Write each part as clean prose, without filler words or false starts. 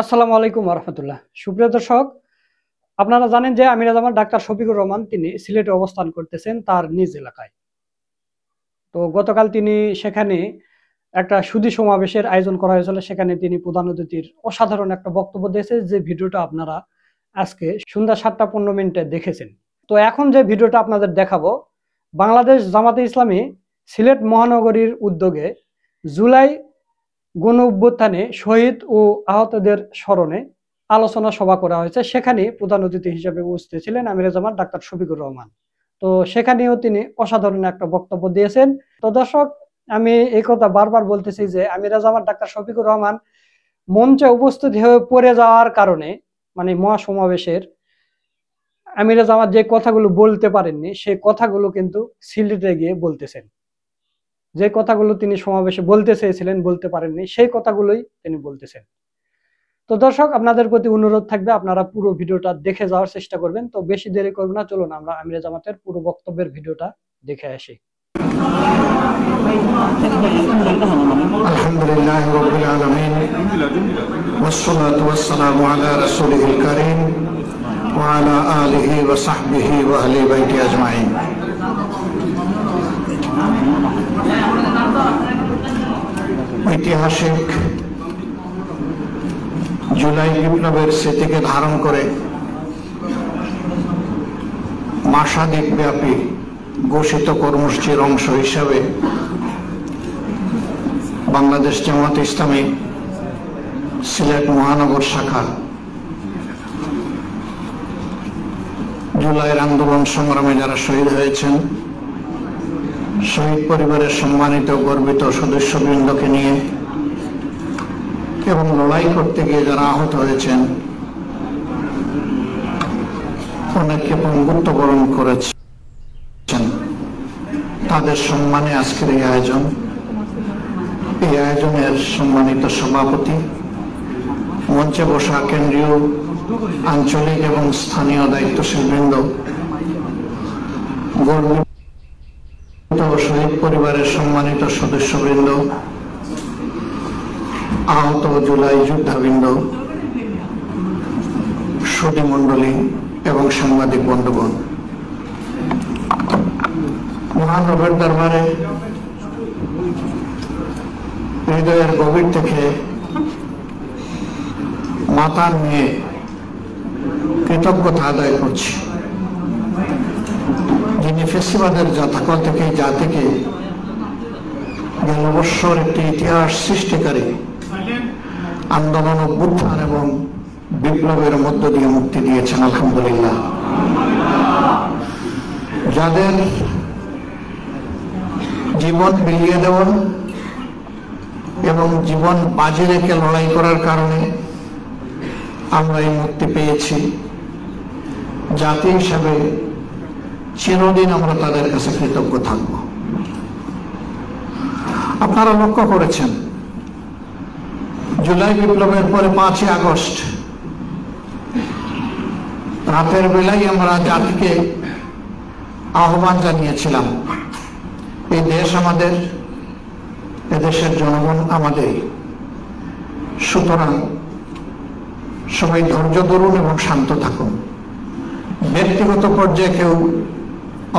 আসসালামু আলাইকুম রহমতুল্লাহ। সুপ্রিয় দর্শক, আপনারা জানেন যে আমিরাজ আমার ডাক্তার শফিকুর রহমান তিনি সিলেটে অবস্থান করতেছেন তার নিজ এলাকায়। তো গতকাল তিনি সেখানে একটা সুধী সমাবেশের আয়োজন করা হয়েছিল, সেখানে তিনি প্রধান অতিথির অসাধারণ একটা বক্তব্য দিয়েছে, যে ভিডিওটা আপনারা আজকে সন্ধ্যা 7:15 দেখেছেন। তো এখন যে ভিডিওটা আপনাদের দেখাবো, বাংলাদেশ জামাতে ইসলামী সিলেট মহানগরীর উদ্যোগে জুলাই গণ অভ্যুত্থানে শহীদ ও আহতদের স্মরণে আলোচনা সভা করা হয়েছে। সেখানে প্রধান অতিথি হিসেবে উপস্থিত ছিলেন আমিরাজ আমার ডাক্তার শফিকুর রহমান। তো সেখানেও তিনি অসাধারণ একটা বক্তব্য দিয়েছেন। তো দর্শক, আমি এই কথা বারবার বলতেছি যে আমিরাজ আমার ডাক্তার শফিকুর রহমান মঞ্চে উপস্থিত হয়ে পড়ে যাওয়ার কারণে, মানে মহাসমাবেশের আমিরাজ আমার যে কথাগুলো বলতে পারেননি, সেই কথাগুলো কিন্তু সিলেটে গিয়ে বলতেছেন। যে কথাগুলো তিনি সমাবেশে বলতে চেয়েছিলেন, বলতে পারেননি, সেই কথাগুলোই তিনি বলতেছেন। তো দর্শক, আপনাদের প্রতি অনুরোধ থাকবে আপনারা পুরো ভিডিওটা দেখে যাওয়ার চেষ্টা করবেন। তো বেশি দেরি করব না, চলুন আমরা আমিরাজ জামাতের পুরো বক্তব্যের ভিডিওটা দেখে আসি। আলহামদুলিল্লাহি রাব্বিল আলামিন ওয়াসসালাতু ওয়াসসালামু আলা রাসূলিল কারীম ওয়া আলা আলিহি ওয়া সাহবিহি ওয়া আহলি বাইতি আজমাইন। ঐতিহাসিক জুলাই বিপ্লবের স্মৃতিকে ধারণ করে মাসাদিক ব্যাপী ঘোষিত কর্মসূচির অংশ হিসাবে বাংলাদেশ জামাত ইসলামী সিলেট মহানগর শাখা জুলাইয়ের আন্দোলন সংগ্রামে যারা শহীদ হয়েছেন, শহীদ পরিবারের সম্মানিত গর্বিত সদস্যবৃন্দকে নিয়ে এবং লড়াই করতে গিয়ে যারা আহত হয়েছেন, অনেককে পঙ্গুত্ব বরণ করেছেন, তাদের সম্মানে আজকের এই আয়োজন। এই আয়োজনের সম্মানিত সভাপতি, মঞ্চে বসা কেন্দ্রীয়, আঞ্চলিক এবং স্থানীয় দায়িত্বশীল বৃন্দ, গর্বিত শহীদ পরিবারের সম্মানিত সদস্যবৃন্দ, আহত জুলাই যোদ্ধাবৃন্দ, সুধী মণ্ডলী এবং সাংবাদিক বন্ধুগণ, মহান রবের দরবারে হৃদয়ের গভীর থেকে মাথা নিয়ে কৃতজ্ঞতা আদায় করছি, যিনি ফেসিবাদের জাতাকল থেকে জাতিকে গেল বৎসর একটি ইতিহাস সৃষ্টিকারী আন্দোলন, অভ্যুত্থান এবং বিপ্লবের মধ্য দিয়ে মুক্তি দিয়েছেন। আলহামদুলিল্লাহ। যাদের জীবন বিলিয়ে দেওয়া এবং জীবন বাজি রেখে লড়াই করার কারণে আমরা এই মুক্তি পেয়েছি, জাতি হিসাবে চিরদিন আমরা তাদের কাছে কৃতজ্ঞ থাকব। আপনারা লক্ষ্য করেছেন, জুলাই বিপ্লবের পরে 5ই আগস্ট রাতের বেলায় আমরা জাতিকে আহ্বান জানিয়েছিলাম, এই দেশ আমাদের, এদেশের জনগণ আমাদের, সুতরাং সবাই ধৈর্য ধরুন এবং শান্ত থাকুন। ব্যক্তিগত পর্যায়ে কেউ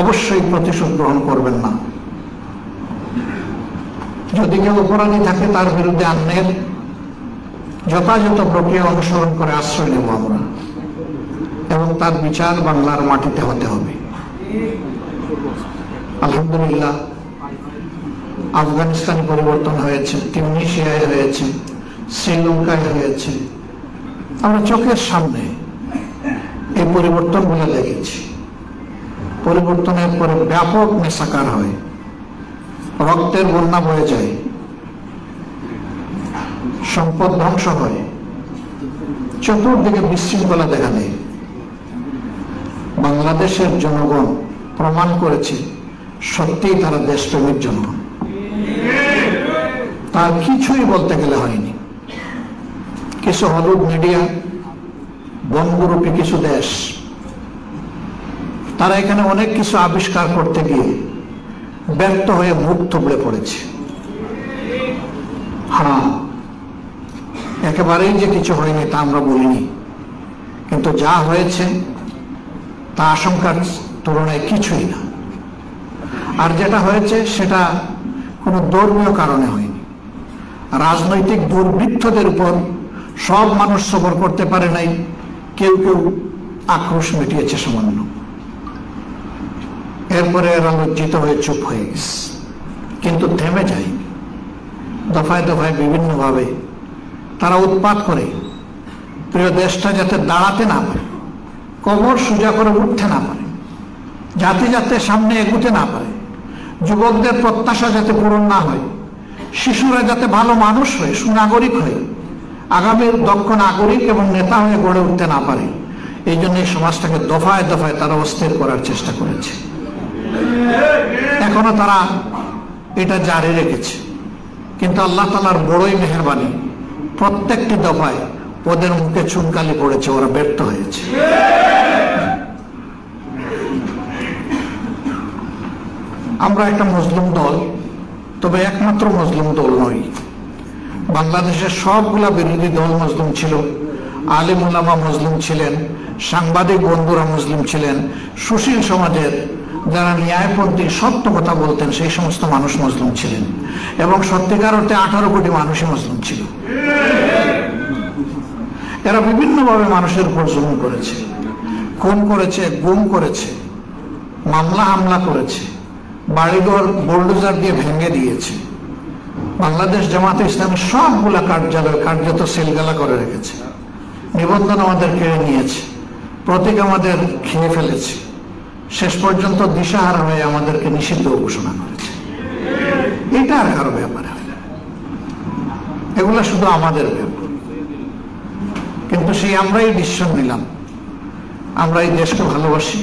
অবশ্যই প্রতিশোধ গ্রহণ করবেন না। যদি কেউ অপরাধী থাকে তার বিরুদ্ধে আইনের যথাযথ প্রক্রিয়া অনুসরণ করে আশ্রয় নেব আমরা, এবং তার বিচার বাংলার মাটিতে হতে হবে। আলহামদুলিল্লাহ, আফগানিস্তানে পরিবর্তন হয়েছে, তিউনিসিয়ায় হয়েছে, শ্রীলঙ্কায় হয়েছে, আমরা চোখের সামনে এই পরিবর্তনগুলো দেখেছি। পরিবর্তনের পরে ব্যাপক মেসাকার হয়, রক্তের বন্যা বয়ে যায়, সম্পদ ধ্বংস হয়, চতুর্দিকে বিশৃঙ্খলা দেখা দেয়। বাংলাদেশের জনগণ প্রমাণ করেছে সত্যিই তারা দেশপ্রেমিক জনগণ, তার কিছুই বলতে গেলে হয়নি। কিছু হলুদ মিডিয়া, বঙ্গরূপী কিছু দেশ, তারা এখানে অনেক কিছু আবিষ্কার করতে গিয়ে ব্যর্থ হয়ে মুখ থুবড়ে পড়েছে। হ্যাঁ, একেবারেই যে কিছু হয়নি তা আমরা বলিনি, কিন্তু যা হয়েছে তা আশঙ্কার তুলনায় কিছুই না। আর যেটা হয়েছে সেটা কোনো ধর্মীয় কারণে হয়নি, রাজনৈতিক দুর্বৃত্তদের উপর সব মানুষ সবর করতে পারে নাই, কেউ কেউ আক্রোশ মিটিয়েছে সামান্য, এরপরে এরা লজ্জিত হয়ে চুপ হয়ে গেছে, কিন্তু থেমে যায়নি। দফায় দফায় বিভিন্নভাবে তারা উৎপাত করে প্রিয় দেশটা যাতে দাঁড়াতে না পারে, কোমর সোজা করে উঠতে না পারে, জাতি যাতে সামনে এগুতে না পারে, যুবকদের প্রত্যাশা যাতে পূরণ না হয়, শিশুরা যাতে ভালো মানুষ হয়ে সুনাগরিক হয়ে আগামীর দক্ষ নাগরিক এবং নেতা হয়ে গড়ে উঠতে না পারে, এই জন্য এই সমাজটাকে দফায় দফায় তারা অস্থির করার চেষ্টা করেছে। এখনো তারা এটা জারি রেখেছে, কিন্তু আল্লাহ তাআলার বড়ই মেহেরবানি, প্রত্যেকটি দফায় ওদের মুখে চুনকালি পড়েছে, ওরা ব্যর্থ হয়েছে। আমরা একটা মুসলিম দল, তবে একমাত্র মুসলিম দল নই। বাংলাদেশের সবগুলা বিরোধী দল মুসলিম ছিল, আলিম উলামা মুসলিম ছিলেন, সাংবাদিক বন্ধুরা মুসলিম ছিলেন, সুশীল সমাজের যারা ন্যায়পন্থী সত্য কথা বলতেন সেই সমস্ত মানুষ মুসলিম ছিলেন, এবং সত্যিকার অর্থে 18 কোটি মানুষই মুসলিম ছিল। এরা বিভিন্নভাবে মানুষের উপর জুলুম করেছে, খুন করেছে, গুম করেছে, মামলা হামলা করেছে, বাড়িঘর বুলডোজার দিয়ে ভেঙে দিয়েছে। বাংলাদেশ জামাতে ইসলামের সবগুলা কার্যালয় কার্যত সেলগালা করে রেখেছে, নিবন্ধন আমাদের কেড়ে নিয়েছে, প্রতীক আমাদের খেয়ে ফেলেছে, শেষ পর্যন্ত দিশাহারা হয়ে আমাদেরকে নিষিদ্ধ ঘোষণা করেছে। এটা আর কারো ব্যাপার হয় না, এগুলা শুধু আমাদের ব্যাপার। কিন্তু সেই আমরাই ডিসিশন নিলাম, আমরা এই দেশকে ভালোবাসি,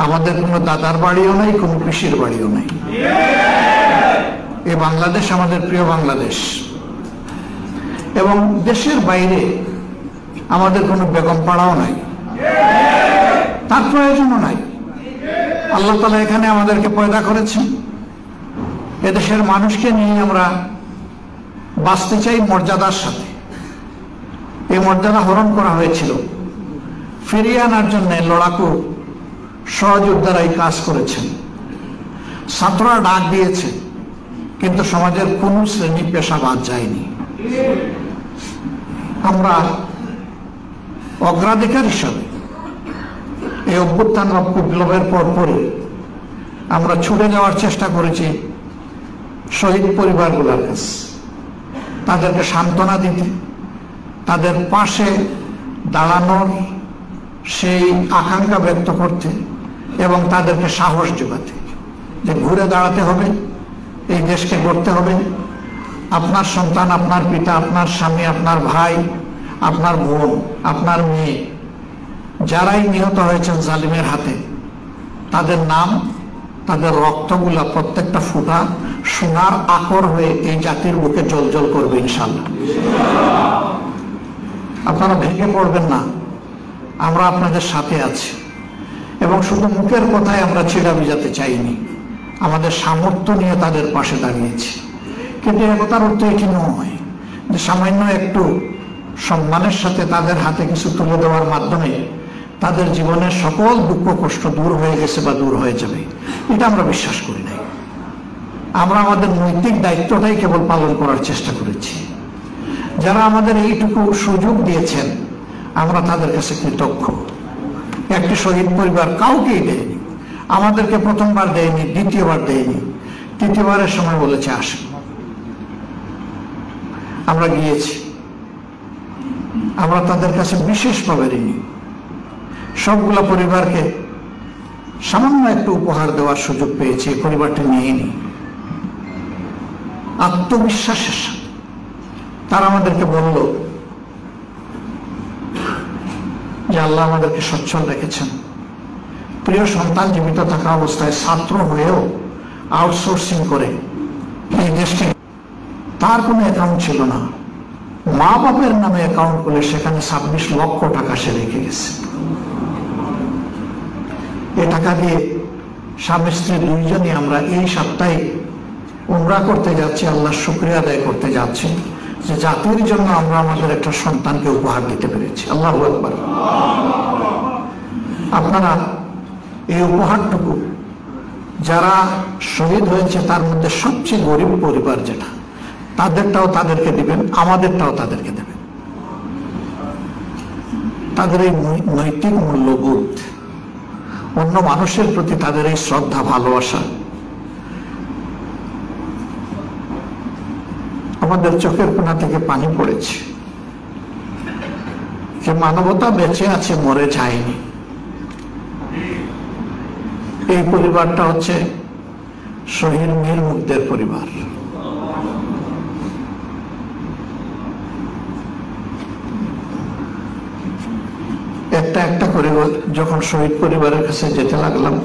আমাদের কোনো দাদার বাড়িও নাই, কোনো পিসির বাড়িও নাই, এই বাংলাদেশ আমাদের প্রিয় বাংলাদেশ, এবং দেশের বাইরে আমাদের কোনো বেগম পাড়াও নাই, তার প্রয়োজনও নাই। আল্লাহ তাআলা এখানে আমাদেরকে পয়দা করেছেন, এদেশের মানুষকে নিয়ে আমরা বাঁচতে চাই মর্যাদার সাথে। এই মর্যাদা হরণ করা হয়েছিল, ফিরিয়ে আনার জন্য লড়াকু সহযোদ্ধারাই কাজ করেছেন। ছাত্ররা ডাক দিয়েছে, কিন্তু সমাজের কোন শ্রেণী পেশা বাদ যায়নি। আমরা অগ্রাধিকার হিসাবে এই অভ্যুত্থান বা বিপ্লবের পরপরই আমরা ছুটে যাওয়ার চেষ্টা করেছি শহীদ পরিবারগুলোর কাছে, তাদেরকে সান্ত্বনা দিতে, তাদের পাশে দাঁড়ানোর সেই আকাঙ্ক্ষা ব্যক্ত করতে এবং তাদেরকে সাহস যোগাতে যে ঘুরে দাঁড়াতে হবে, এই দেশকে গড়তে হবে। আপনার সন্তান, আপনার পিতা, আপনার স্বামী, আপনার ভাই, আপনার বোন, আপনার মেয়ে, যারাই নিহত হয়েছেন জালিমের হাতে, তাদের নাম, তাদের রক্তগুলা প্রত্যেকটা ফোঁটা সোনার আকর হয়ে এই জাতির বুকে জ্বলজ্বল করবে ইনশাআল্লাহ। আপনারা ভেঙে পড়বেন না, আমরা আপনাদের সাথে আছি, এবং শুধু মুখের কথায় আমরা ছিড়া ভিজাতে চাইনি, আমাদের সামর্থ্য নিয়ে তাদের পাশে দাঁড়িয়েছি। কিন্তু একতার অর্থ এটি নয় যে সামান্য একটু সম্মানের সাথে তাদের হাতে কিছু তুলে দেওয়ার মাধ্যমে তাদের জীবনের সকল দুঃখ কষ্ট দূর হয়ে গেছে বা দূর হয়ে যাবে, এটা আমরা বিশ্বাস করি নাই। আমরা আমাদের নৈতিক দায়িত্বটাই কেবল পালন করার চেষ্টা করেছি। যারা আমাদের এইটুকু সুযোগ দিয়েছেন আমরা তাদের কাছে কৃতজ্ঞ। একটি শহীদ পরিবার কাউকেই দেয়নি, আমাদেরকে প্রথমবার দেয়নি, দ্বিতীয়বার দেয়নি, তৃতীয়বারের সময় বলেছে আসেন। আমরা গিয়েছি, আমরা তাদের কাছে বিশেষভাবে ঋণী। সবগুলা পরিবারকে সামান্য একটু উপহার দেওয়ার সুযোগ পেয়েছি, পরিবারটি নিয়েনি। আত্মবিশ্বাসের সাথে তারা আমাদেরকে বলল যে আল্লাহ আমাদেরকে সচ্ছল রেখেছেন। প্রিয় সন্তান জীবিত থাকা অবস্থায় ছাত্র হয়েও আউটসোর্সিং করে এই দেশটি, তার কোনো অ্যাকাউন্ট ছিল না, মা বাপের নামে অ্যাকাউন্ট খুলে সেখানে 26 লক্ষ টাকা সে রেখে গেছে। এ টাকা দিয়ে স্বামী স্ত্রী দুইজনই আমরা এই সপ্তাহে উমরা করতে যাচ্ছি, আল্লাহর শুকরিয়া আদায় করতে যাচ্ছি। যে জাতির জন্য আমরা আমাদের একটা সন্তানকে উপহার দিতে পেরেছি। আল্লাহু আকবার। আপনারা এই উপহারটুকু যারা শহীদ হয়েছে তার মধ্যে সবচেয়ে গরিব পরিবার যেটা, তাদেরটাও তাদেরকে দিবেন, আমাদেরটাও তাদেরকে দেবেন। তাদের এই নৈতিক মূল্যবোধ, অন্য মানুষের প্রতি তাদের এই শ্রদ্ধা, ভালোবাসা আমাদের চোখের কোণা থেকে পানি পড়েছে যে মানবতা বেঁচে আছে, মরে যায়নি। এই পরিবারটা হচ্ছে শহীদ মীর মুগ্ধের পরিবার। একটা একটা করে যখন শহীদ পরিবারের কাছে যেতে লাগলাম,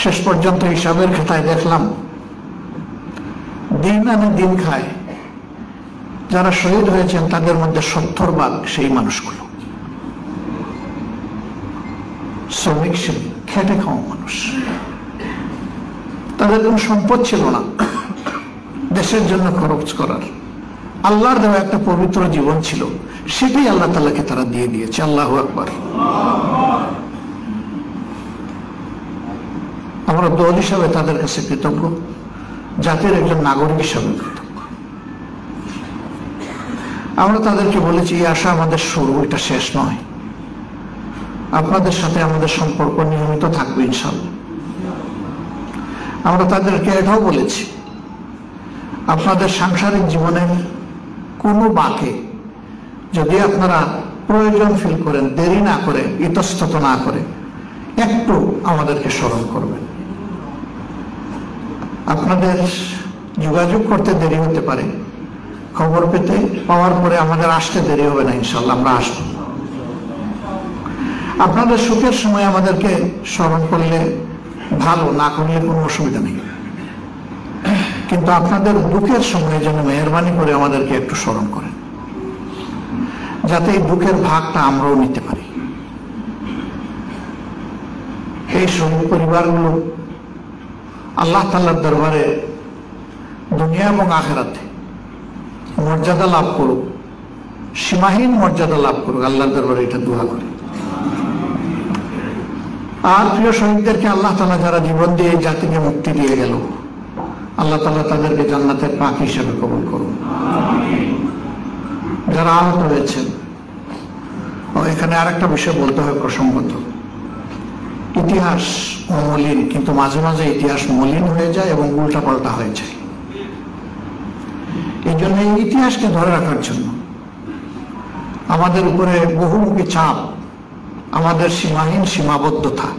শেষ পর্যন্ত হিসাবের খাতায় দেখলাম দিন আনে দিন খায় যারা শহীদ হয়েছেন তাদের মধ্যে 70% সেই মানুষগুলো শ্রমিক শ্রেণী, খেটে খাওয়া মানুষ। তাদের কোনো সম্পদ ছিল না দেশের জন্য খরচ করার, আল্লাহর দেওয়া একটা পবিত্র জীবন ছিল, সেটাই আল্লাহ তাআলাকে তারা দিয়ে দিয়েছে। আল্লাহু আকবার। আমরা দল হিসাবে তাদের কাছে কৃতজ্ঞ, জাতির একজন নাগরিক হিসাবে কৃতজ্ঞ। আমরা তাদেরকে বলেছি এই আশা আমাদের শুরু, এটা শেষ নয়। আপনাদের সাথে আমাদের সম্পর্ক নিয়মিত থাকবে ইনশাআল্লাহ। আমরা তাদেরকে এটাও বলেছি আপনাদের সাংসারিক জীবনের কোনো বাঁকে যদি আপনারা প্রয়োজন ফিল করেন, দেরি না করে, ইতস্তত না করে একটু আমাদেরকে স্মরণ করবেন। আপনাদের যোগাযোগ করতে দেরি হতে পারে, খবর পেতে পাওয়ার পরে আমাদের আসতে দেরি হবে না ইনশাআল্লাহ, আমরা আসব। আপনাদের সুখের সময় আমাদেরকে স্মরণ করলে ভালো, না করলে কোনো অসুবিধা নেই, কিন্তু আপনাদের দুঃখের সময় যেন মেহেরবানি করে আমাদেরকে একটু স্মরণ করেন, যাতে এই দুঃখের ভাগটা আমরাও নিতে পারি। এই শহীদ পরিবারগুলো আল্লাহ তাআলার দরবারে দুনিয়া এবং আখিরাতে মর্যাদা লাভ করুক, সীমাহীন মর্যাদা লাভ করুক, আল্লাহর দরবারে এটা দোয়া করি। আর প্রিয় শহীদদেরকে আল্লাহ তাআলা যারা জীবন দিয়ে জাতিকে মুক্তি দিয়ে গেল, আল্লাহ তাআলা তাদেরকে জান্নাতের পাক হিসেবে কবুল করুন। যারা আহত হয়েছেন, এখানে আরেকটা বিষয় বলতে হয় প্রসঙ্গত, ইতিহাস অমলিন, কিন্তু মাঝে মাঝে ইতিহাস মলিন হয়ে যায় এবং উল্টাপাল্টা হয়ে যায়। এই জন্য এই ইতিহাসকে ধরে রাখার জন্য আমাদের উপরে বহুমুখী চাপ, আমাদের সীমাহীন সীমাবদ্ধতা,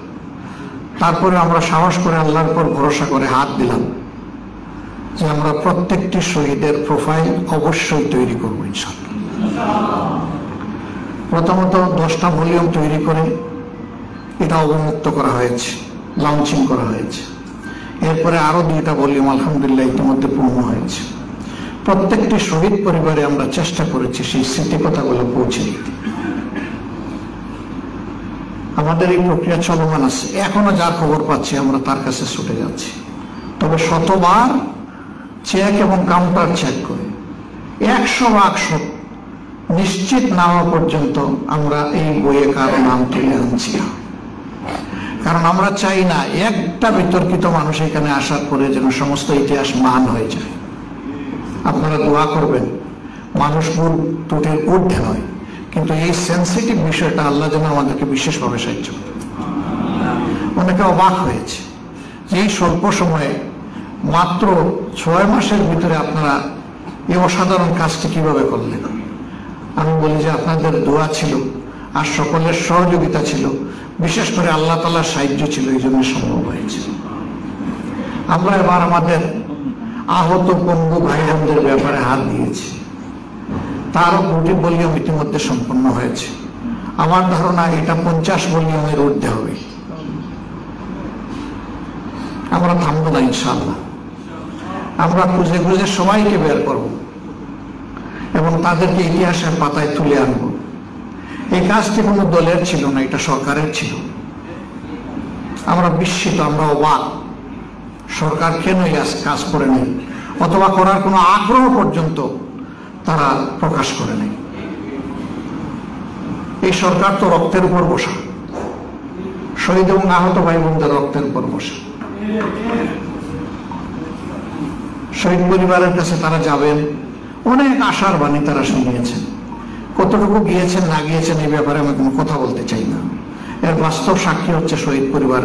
তারপরে আমরা সাহস করে আল্লাহর উপর ভরসা করে হাত দিলাম যে আমরা প্রত্যেকটি শহীদের প্রোফাইল অবশ্যই তৈরি করব ইনশাআল্লাহ। প্রথমত 10টা ভলিউম তৈরি করে এটা অবমুক্ত করা হয়েছে, লঞ্চিং করা হয়েছে। এরপরে আরো 2টা ভলিউম আলহামদুলিল্লাহ ইতিমধ্যে পূর্ণ হয়েছে। প্রত্যেকটি শহীদ পরিবারে আমরা চেষ্টা করেছি সেই স্মৃতিকথাগুলো পৌঁছে দিতে। আমাদের এই প্রক্রিয়া চলমান আছে, এখনো যার খবর পাচ্ছি আমরা তার কাছে ছুটে যাচ্ছি। তবে শতবার চেক এবং কাউন্টার চেক করে 100% নিশ্চিত না হওয়া পর্যন্ত আমরা এই বইয়ে কারো নাম তুলে আনছি না। কারণ আমরা চাই না একটা বিতর্কিত মানুষ এখানে আসার পরে যেন সমস্ত ইতিহাস মান হয়ে যায়। আপনারা দোয়া করবেন, মানুষ ভুল ত্রুটির ঊর্ধ্বে নয়, কিন্তু এই সেন্সিটিভ বিষয়টা আল্লাহ যেন আমাদেরকে বিশেষভাবে সাহায্য করে। অনেকে অবাক হয়েছে যে এই স্বল্প সময়ে মাত্র 6 মাসের ভিতরে আপনারা এই অসাধারণ কাজটি কিভাবে করলেন। আমি বলি যে আপনাদের দোয়া ছিল আর সকলের সহযোগিতা ছিল, বিশেষ করে আল্লাহ তাআলার সাহায্য ছিল, এই জন্য সম্ভব হয়েছে। আমরা এবার আমাদের আহত পঙ্গু ভাই বোনদের ব্যাপারে হাত দিয়েছি, তারও 2টি ভলিউম ইতিমধ্যে সম্পন্ন হয়েছে। আমার ধারণা এটা 50 ভলিউমের ঊর্ধ্বে হবে। আমরা থামবো না ইনশাআল্লাহ, আমরা খুঁজে খুঁজে সবাইকে বের করব এবং তাদেরকে ইতিহাসের পাতায় তুলে আনবো। এই কাজটি কোনো দলের ছিল না, এটা সরকারের ছিল। আমরা বিস্মিত, আমরা অবাক, সরকার কেন এই কাজ করে নেই। অথবা করার কোনো আগ্রহ পর্যন্ত তারা প্রকাশ করে নেই। এই সরকার তো রক্তের উপর বসা, শহীদ এবং আহত ভাই বোনদের রক্তের উপর বসা। শহীদ পরিবারের কাছে তারা যাবেন, অনেক আশার বাণী তারা শুনিয়েছেন। কতটুকু গিয়েছেন না গিয়েছেন এই ব্যাপারে আমি কোনো কথা বলতে চাই না। এর বাস্তব সাক্ষী হচ্ছে শহীদ পরিবার।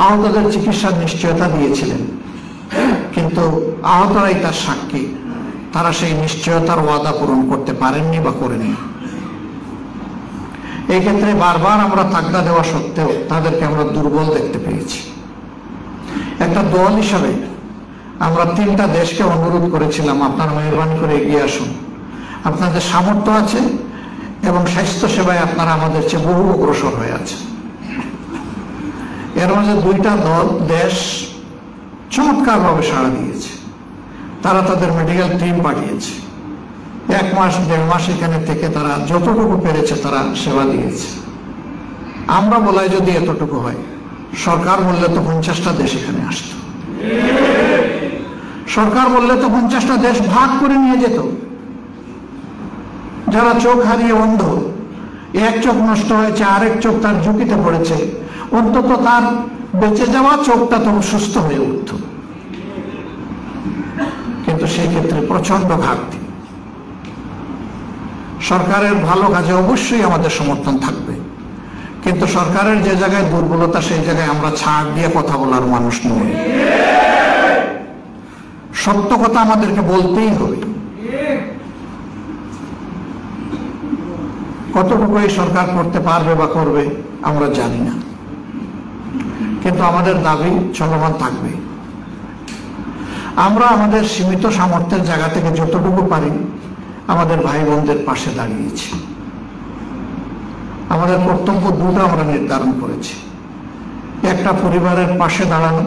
আহতদের চিকিৎসার নিশ্চয়তা দিয়েছিলেন, কিন্তু আহতরাই তার সাক্ষী, তারা সেই নিশ্চয়তার ওয়াদা পূরণ করতে পারেননি বা করেনি। এই ক্ষেত্রে বারবার আমরা তাগদা দেওয়া সত্ত্বেও তাদেরকে আমরা দুর্বল দেখতে পেয়েছি। একটা দল হিসাবে আমরা 3টা দেশকে অনুরোধ করেছিলাম, আপনারা মেহরবানি করে এগিয়ে আসুন, আপনাদের সামর্থ্য আছে এবং স্বাস্থ্য সেবায় আপনারা আমাদের চেয়ে বহু অগ্রসর হয়ে আছে। এর মাঝে 2টা দেশ চমৎকারভাবে সাড়া দিয়েছে। তারা তাদের মেডিকেল টিম পাঠিয়েছে, 1 মাস 1.5 মাস এখানে থেকে তারা যতটুকু পেরেছে তারা সেবা দিয়েছে। আমরা বলাই যদি এতটুকু হয়, সরকার বললে তো 50টা দেশ এখানে আসত। সরকার বললে তো 50টা দেশ ভাগ করে নিয়ে যেত। যারা চোখ হারিয়ে অন্ধ, এক চোখ নষ্ট হয়েছে, আরেক চোখ তার ঝুঁকিতে পড়েছে, অন্তত তার বেঁচে যাওয়া চোখটা তো সুস্থ হয়ে উঠত। কিন্তু সেই ক্ষেত্রে প্রচন্ড ঘাটতি। সরকারের ভালো কাজে অবশ্যই আমাদের সমর্থন থাকবে, কিন্তু সরকারের যে জায়গায় দুর্বলতা সেই জায়গায় আমরা ছাড় দিয়ে কথা বলার মানুষ নই। সত্য কথা আমাদেরকে বলতেই হবে। কতটুকু এই সরকার করতে পারবে বা করবে আমরা জানি না, কিন্তু আমাদের দাবি চলমান থাকবে। আমরা আমাদের সীমিত সামর্থ্যের জায়গা থেকে যতটুকু পারি আমাদের ভাই বোনদের পাশে দাঁড়িয়েছি। আমাদের কর্তব্য দুটো আমরা নির্ধারণ করেছি, একটা পরিবারের পাশে দাঁড়ানো,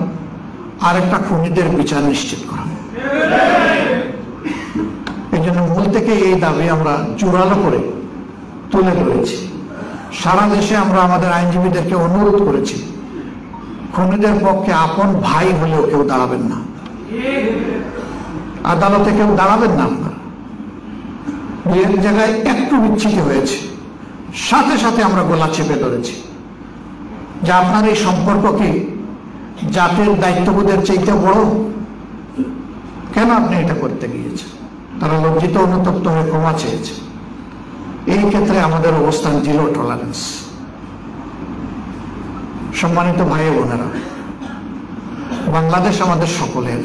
আরেকটা খুনিদের বিচার নিশ্চিত করা। এই জন্য মূল থেকে এই দাবি আমরা জোরালো করে তুলে ধরেছি। সারা দেশে আমরা আমাদের আইনজীবীদেরকে অনুরোধ করেছি, খুনিদের পক্ষে আপন ভাই হলেও কেউ দাঁড়াবেন না, আদালতে কেউ দাঁড়াবেন না। আপনারা এক জায়গায় একটু বিচ্ছিন্ন হয়েছে, সাথে সাথে আমরা গলা চেপে ধরেছি যে আপনার এই সম্পর্ক কি জাতির দায়িত্ববোধের চাইতে বড়? কেন আপনি এটা করতে গিয়েছেন? তারা লজ্জিত অনুতপ্ত হয়ে ক্ষমা চেয়েছে। এই ক্ষেত্রে আমাদের অবস্থান 0 টলারেন্স। সম্মানিত ভাই বোনেরা, বাংলাদেশ আমাদের সকলের।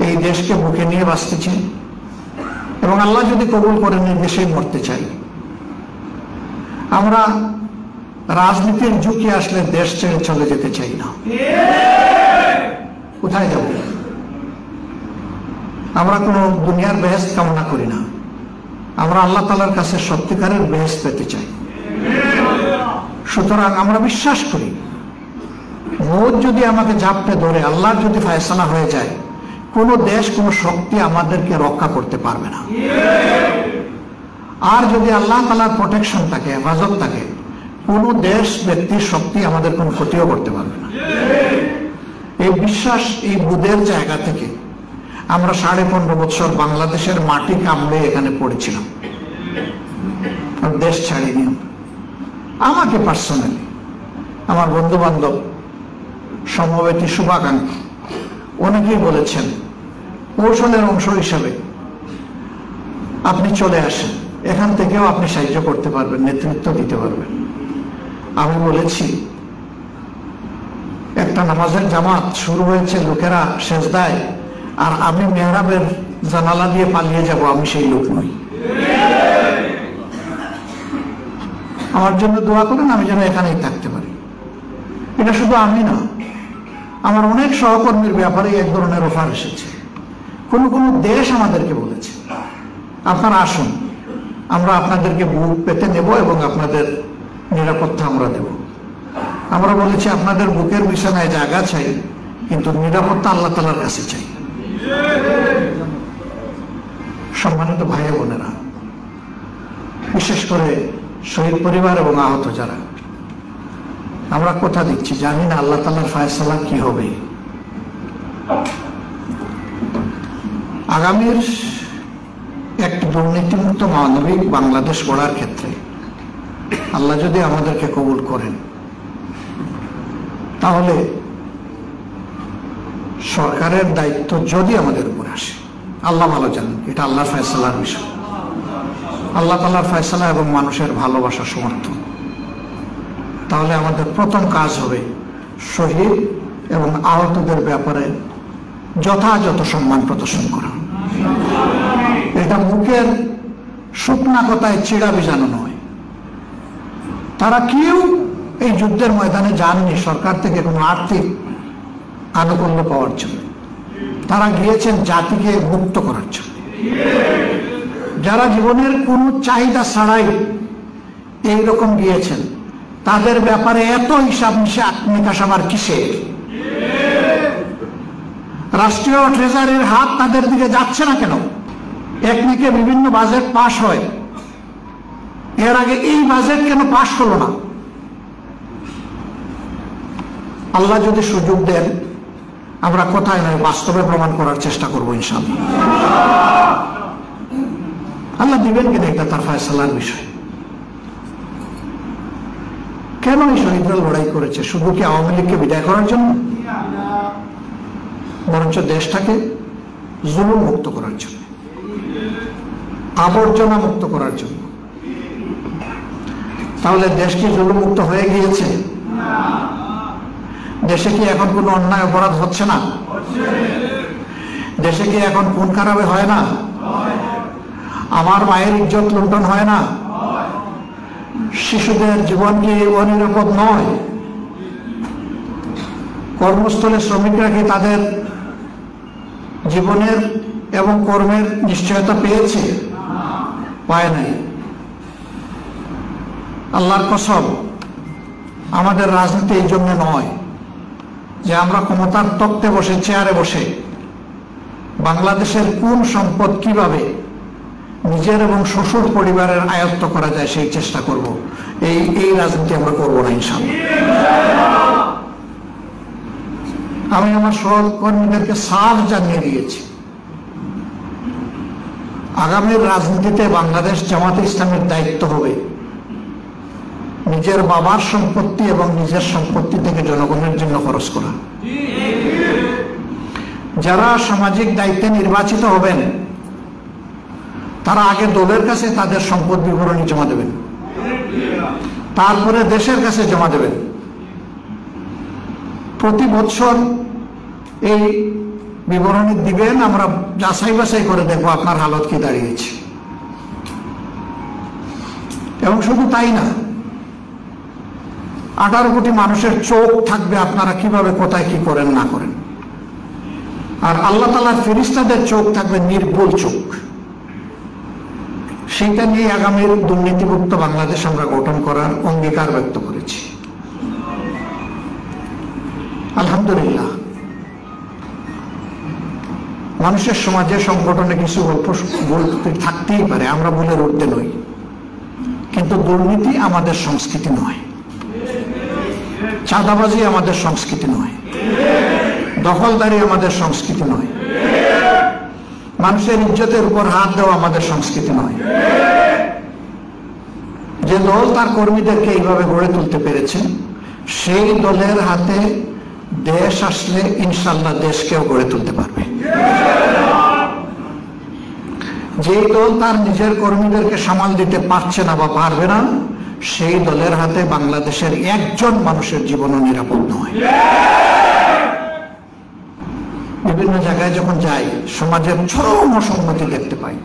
এই দেশকে বুকে নিয়ে বাঁচতেছি এবং আল্লাহ যদি কবুল করেন এই দেশেই মরতে চাই। আমরা রাজনীতির ঝুঁকি আসলে দেশ ছেড়ে চলে যেতে চাই না। কোথায় যাব? আমরা কোনো দুনিয়ার বেহেশত কামনা করি না, আমরা আল্লাহ তাআলার কাছে সত্যিকারের বেহেশত পেতে চাই। সুতরাং আমরা বিশ্বাস করি মৌত যদি আমাকে ঝাপটে ধরে, আল্লাহর যদি ফয়সালা হয়ে যায়, কোনো দেশ কোনো শক্তি আমাদেরকে রক্ষা করতে পারবে না। আর যদি আল্লাহ তাআলার প্রোটেকশন থাকে, হেফাজত থাকে, কোনো দেশ ব্যক্তির শক্তি আমাদের কোনো ক্ষতিও করতে পারবে না। এই বিশ্বাস, এই বুদের জায়গা থেকে আমরা 15.5 বছর বাংলাদেশের মাটি কামড়ে এখানে পড়েছিলাম, দেশ ছাড়িনি। আমাকে পার্সোনালি, আমার বন্ধু বান্ধব, সমবেতী, শুভাকাঙ্ক্ষী অনেকেই বলেছেন কৌশলের অংশ হিসাবে আপনি চলে আসেন, এখান থেকেও আপনি সাহায্য করতে পারবেন, নেতৃত্ব দিতে পারবেন। আমি বলেছি একটা নামাজের জামাত শুরু হয়েছে, লোকেরা সেজদায়, আর আমি মেহরাবের জানালা দিয়ে পালিয়ে যাব, আমি সেই লোক নই। আমার জন্য দোয়া করেন, আমি যেন এখানেই থাকতে পারি। এটা শুধু আমি না, আমার অনেক সহকর্মীর ব্যাপারে এক ধরনের অফার এসেছে। কোনো কোনো দেশ আমাদেরকে বলেছে আপনারা আসুন, আমরা আপনাদেরকে বুক পেতে নেব এবং আপনাদের নিরাপত্তা আমরা দেব। আমরা বলেছি আপনাদের বুকের বিছানায় জায়গা চাই, কিন্তু নিরাপত্তা আল্লাহ তাআলার কাছে চাই। সম্মানিত ভাই বোনেরা, বিশেষ করে শহীদ পরিবার এবং আহত যারা, আমরা কথা দিচ্ছি, জানি না আল্লাহ তাআলার ফয়সালা কি হবে। আগামীর একটি দুর্নীতিমুক্ত মানবিক বাংলাদেশ গড়ার ক্ষেত্রে আল্লাহ যদি আমাদেরকে কবুল করেন, তাহলে সরকারের দায়িত্ব যদি আমাদের উপর আসে, আল্লাহ ভালো জানেন, এটা আল্লাহর ফয়সালার বিষয়। আল্লাহ তাআলার ফয়সালা এবং মানুষের ভালোবাসা সমর্থন। তাহলে আমাদের প্রথম কাজ হবে শহীদ এবং আহতদের ব্যাপারে যথাযথ সম্মান প্রদর্শন করা। এটা মুখের শুকনা কথায় চিড়া বিজানো নয়। তারা কেউ এই যুদ্ধের ময়দানে যাননি সরকার থেকে কোনো আর্থিক আনুকূল্য পাওয়ার জন্য, তারা গিয়েছেন জাতিকে মুক্ত করার জন্য। যারা জীবনের কোনো চাহিদা ছাড়াই এইরকম গিয়েছেন, তাদের ব্যাপারে এত হিসাব নিকাশ আবার কিসের? রাষ্ট্রীয় ট্রেজারির হাত তাদের দিকে যাচ্ছে না কেন? একদিকে বিভিন্ন বাজেট পাশ হয়, এর আগে এই বাজেট কেন পাশ হলো না? আল্লাহ যদি সুযোগ দেন, আমরা কোথায় নয় বাস্তবে প্রমাণ করার চেষ্টা করবো ইনশাআল্লাহ। আল্লাহ দিবেন কিনা এটা তার ফয়সালার বিষয়। কেন এই শহীদরা লড়াই করেছে? শুধু কি আওয়ামী লীগকে বিদায় করার জন্য? বরঞ্চ দেশটাকে জুলুম মুক্ত করার জন্য, আবর্জনা মুক্ত করার জন্য। তাহলে দেশ কি জুলুম মুক্ত হয়ে গিয়েছে? দেশে কি এখন কোনো অন্যায় অপরাধ হচ্ছে না? দেশে কি এখন খুন খারাপে হয় না? আমার মায়ের ইজ্জত লুণ্ঠন হয় না? শিশুদের জীবন কি অনিরাপদ নয়? কর্মস্থলে শ্রমিকরা কি তাদের জীবনের এবং কর্মের নিশ্চয়তা পেয়েছে? পায় নাই। আল্লাহর কসম, আমাদের রাজনীতি এই জন্য নয় যে আমরা ক্ষমতার তক্তে বসে, চেয়ারে বসে বাংলাদেশের কোন সম্পদ কিভাবে নিজের এবং শ্বশুর পরিবারের আয়ত্ত করা যায় সেই চেষ্টা করব। এই রাজনীতি আমরা করবো না ইনশাআল্লাহ। আমি আমার সহকর্মীদেরকে সাফ জানিয়ে দিয়েছি, আগামীর রাজনীতিতে বাংলাদেশ জামাতে ইসলামের দায়িত্ব হবে নিজের বাবার সম্পত্তি এবং নিজের সম্পত্তি থেকে জনগণের জন্য খরচ করা। যারা সামাজিক দায়িত্বে নির্বাচিত হবেন, তারা আগে দলের কাছে তাদের সম্পদ বিবরণী জমা দেবেন, তারপরে দেশের কাছে জমা দেবেন। প্রতি বছর এই বিবরণী দিবেন, আমরা যাচাই বাছাই করে দেখবো আপনার হালত কি দাঁড়িয়েছে। এবং শুধু তাই না, 18 কোটি মানুষের চোখ থাকবে আপনারা কিভাবে কোথায় কি করেন না করেন। আর আল্লাহ তাআলার ফেরেশতাদের চোখ থাকবে নির্ভুল চোখ। সেইটা নিয়ে আগামীর দুর্নীতিমুক্ত বাংলাদেশ আমরা গঠন করার অঙ্গীকার ব্যক্ত করেছি। আলহামদুলিল্লাহ, মানুষের সমাজে সংগঠনে কিছু অল্প ভুল থাকতেই পারে, আমরা ভুলের ঊর্ধ্বে নই, কিন্তু দুর্নীতি আমাদের সংস্কৃতি নয়, চাঁদাবাজি আমাদের সংস্কৃতি নয়, দখলদারি আমাদের সংস্কৃতি নয়, মানুষের ইজ্জতের উপর হাত দেওয়া আমাদের সংস্কৃতি নয়। যে দল তার কর্মীদেরকে এইভাবে গড়ে তুলতে পেরেছে, সেই দলের হাতে দেশ আসলে ইনশাল্লাহ দেশকেও গড়ে তুলতে পারবে। যে দল তার নিজের কর্মীদেরকে সামাল দিতে পারছে না বা পারবে না, সেই দলের হাতে বাংলাদেশের একজন মানুষের জীবনও নিরাপদ নয়। বিভিন্ন জায়গায় যখন যাই, সমাজের চরম অসঙ্গতি দেখতে পাই।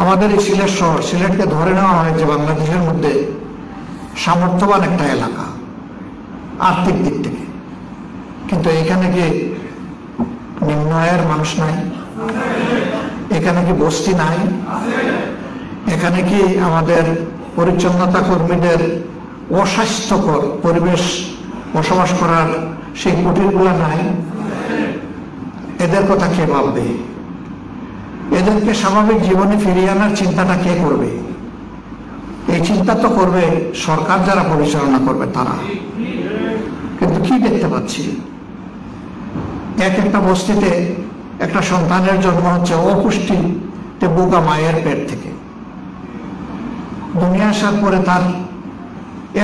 আমাদের এই সিলেট শহর, সিলেটকে ধরে নেওয়া হয় যে বাংলাদেশের মধ্যে সামর্থ্যবান একটা এলাকা আর্থিক দিক থেকে, কিন্তু এখানে কি নিম্ন আয়ের মানুষ নাই? এখানে কি বস্তি নাই? এখানে কি আমাদের পরিচ্ছন্নতা কর্মীদের অস্বাস্থ্যকর পরিবেশ বসবাস করার সেই কুটিরগুলো নাই? এদের কথা কে ভাববে? এদেরকে স্বাভাবিক জীবনে ফিরিয়ে আনার চিন্তাটা কে করবে? এই চিন্তা তো করবে সরকার যারা পরিচালনা করবে তারা। কিন্তু কি দেখতে পাচ্ছি, এক একটা বস্তিতে একটা সন্তানের জন্ম হচ্ছে অপুষ্টিতে বোকা মায়ের পেট থেকে। দুনিয়া আসার পরে তার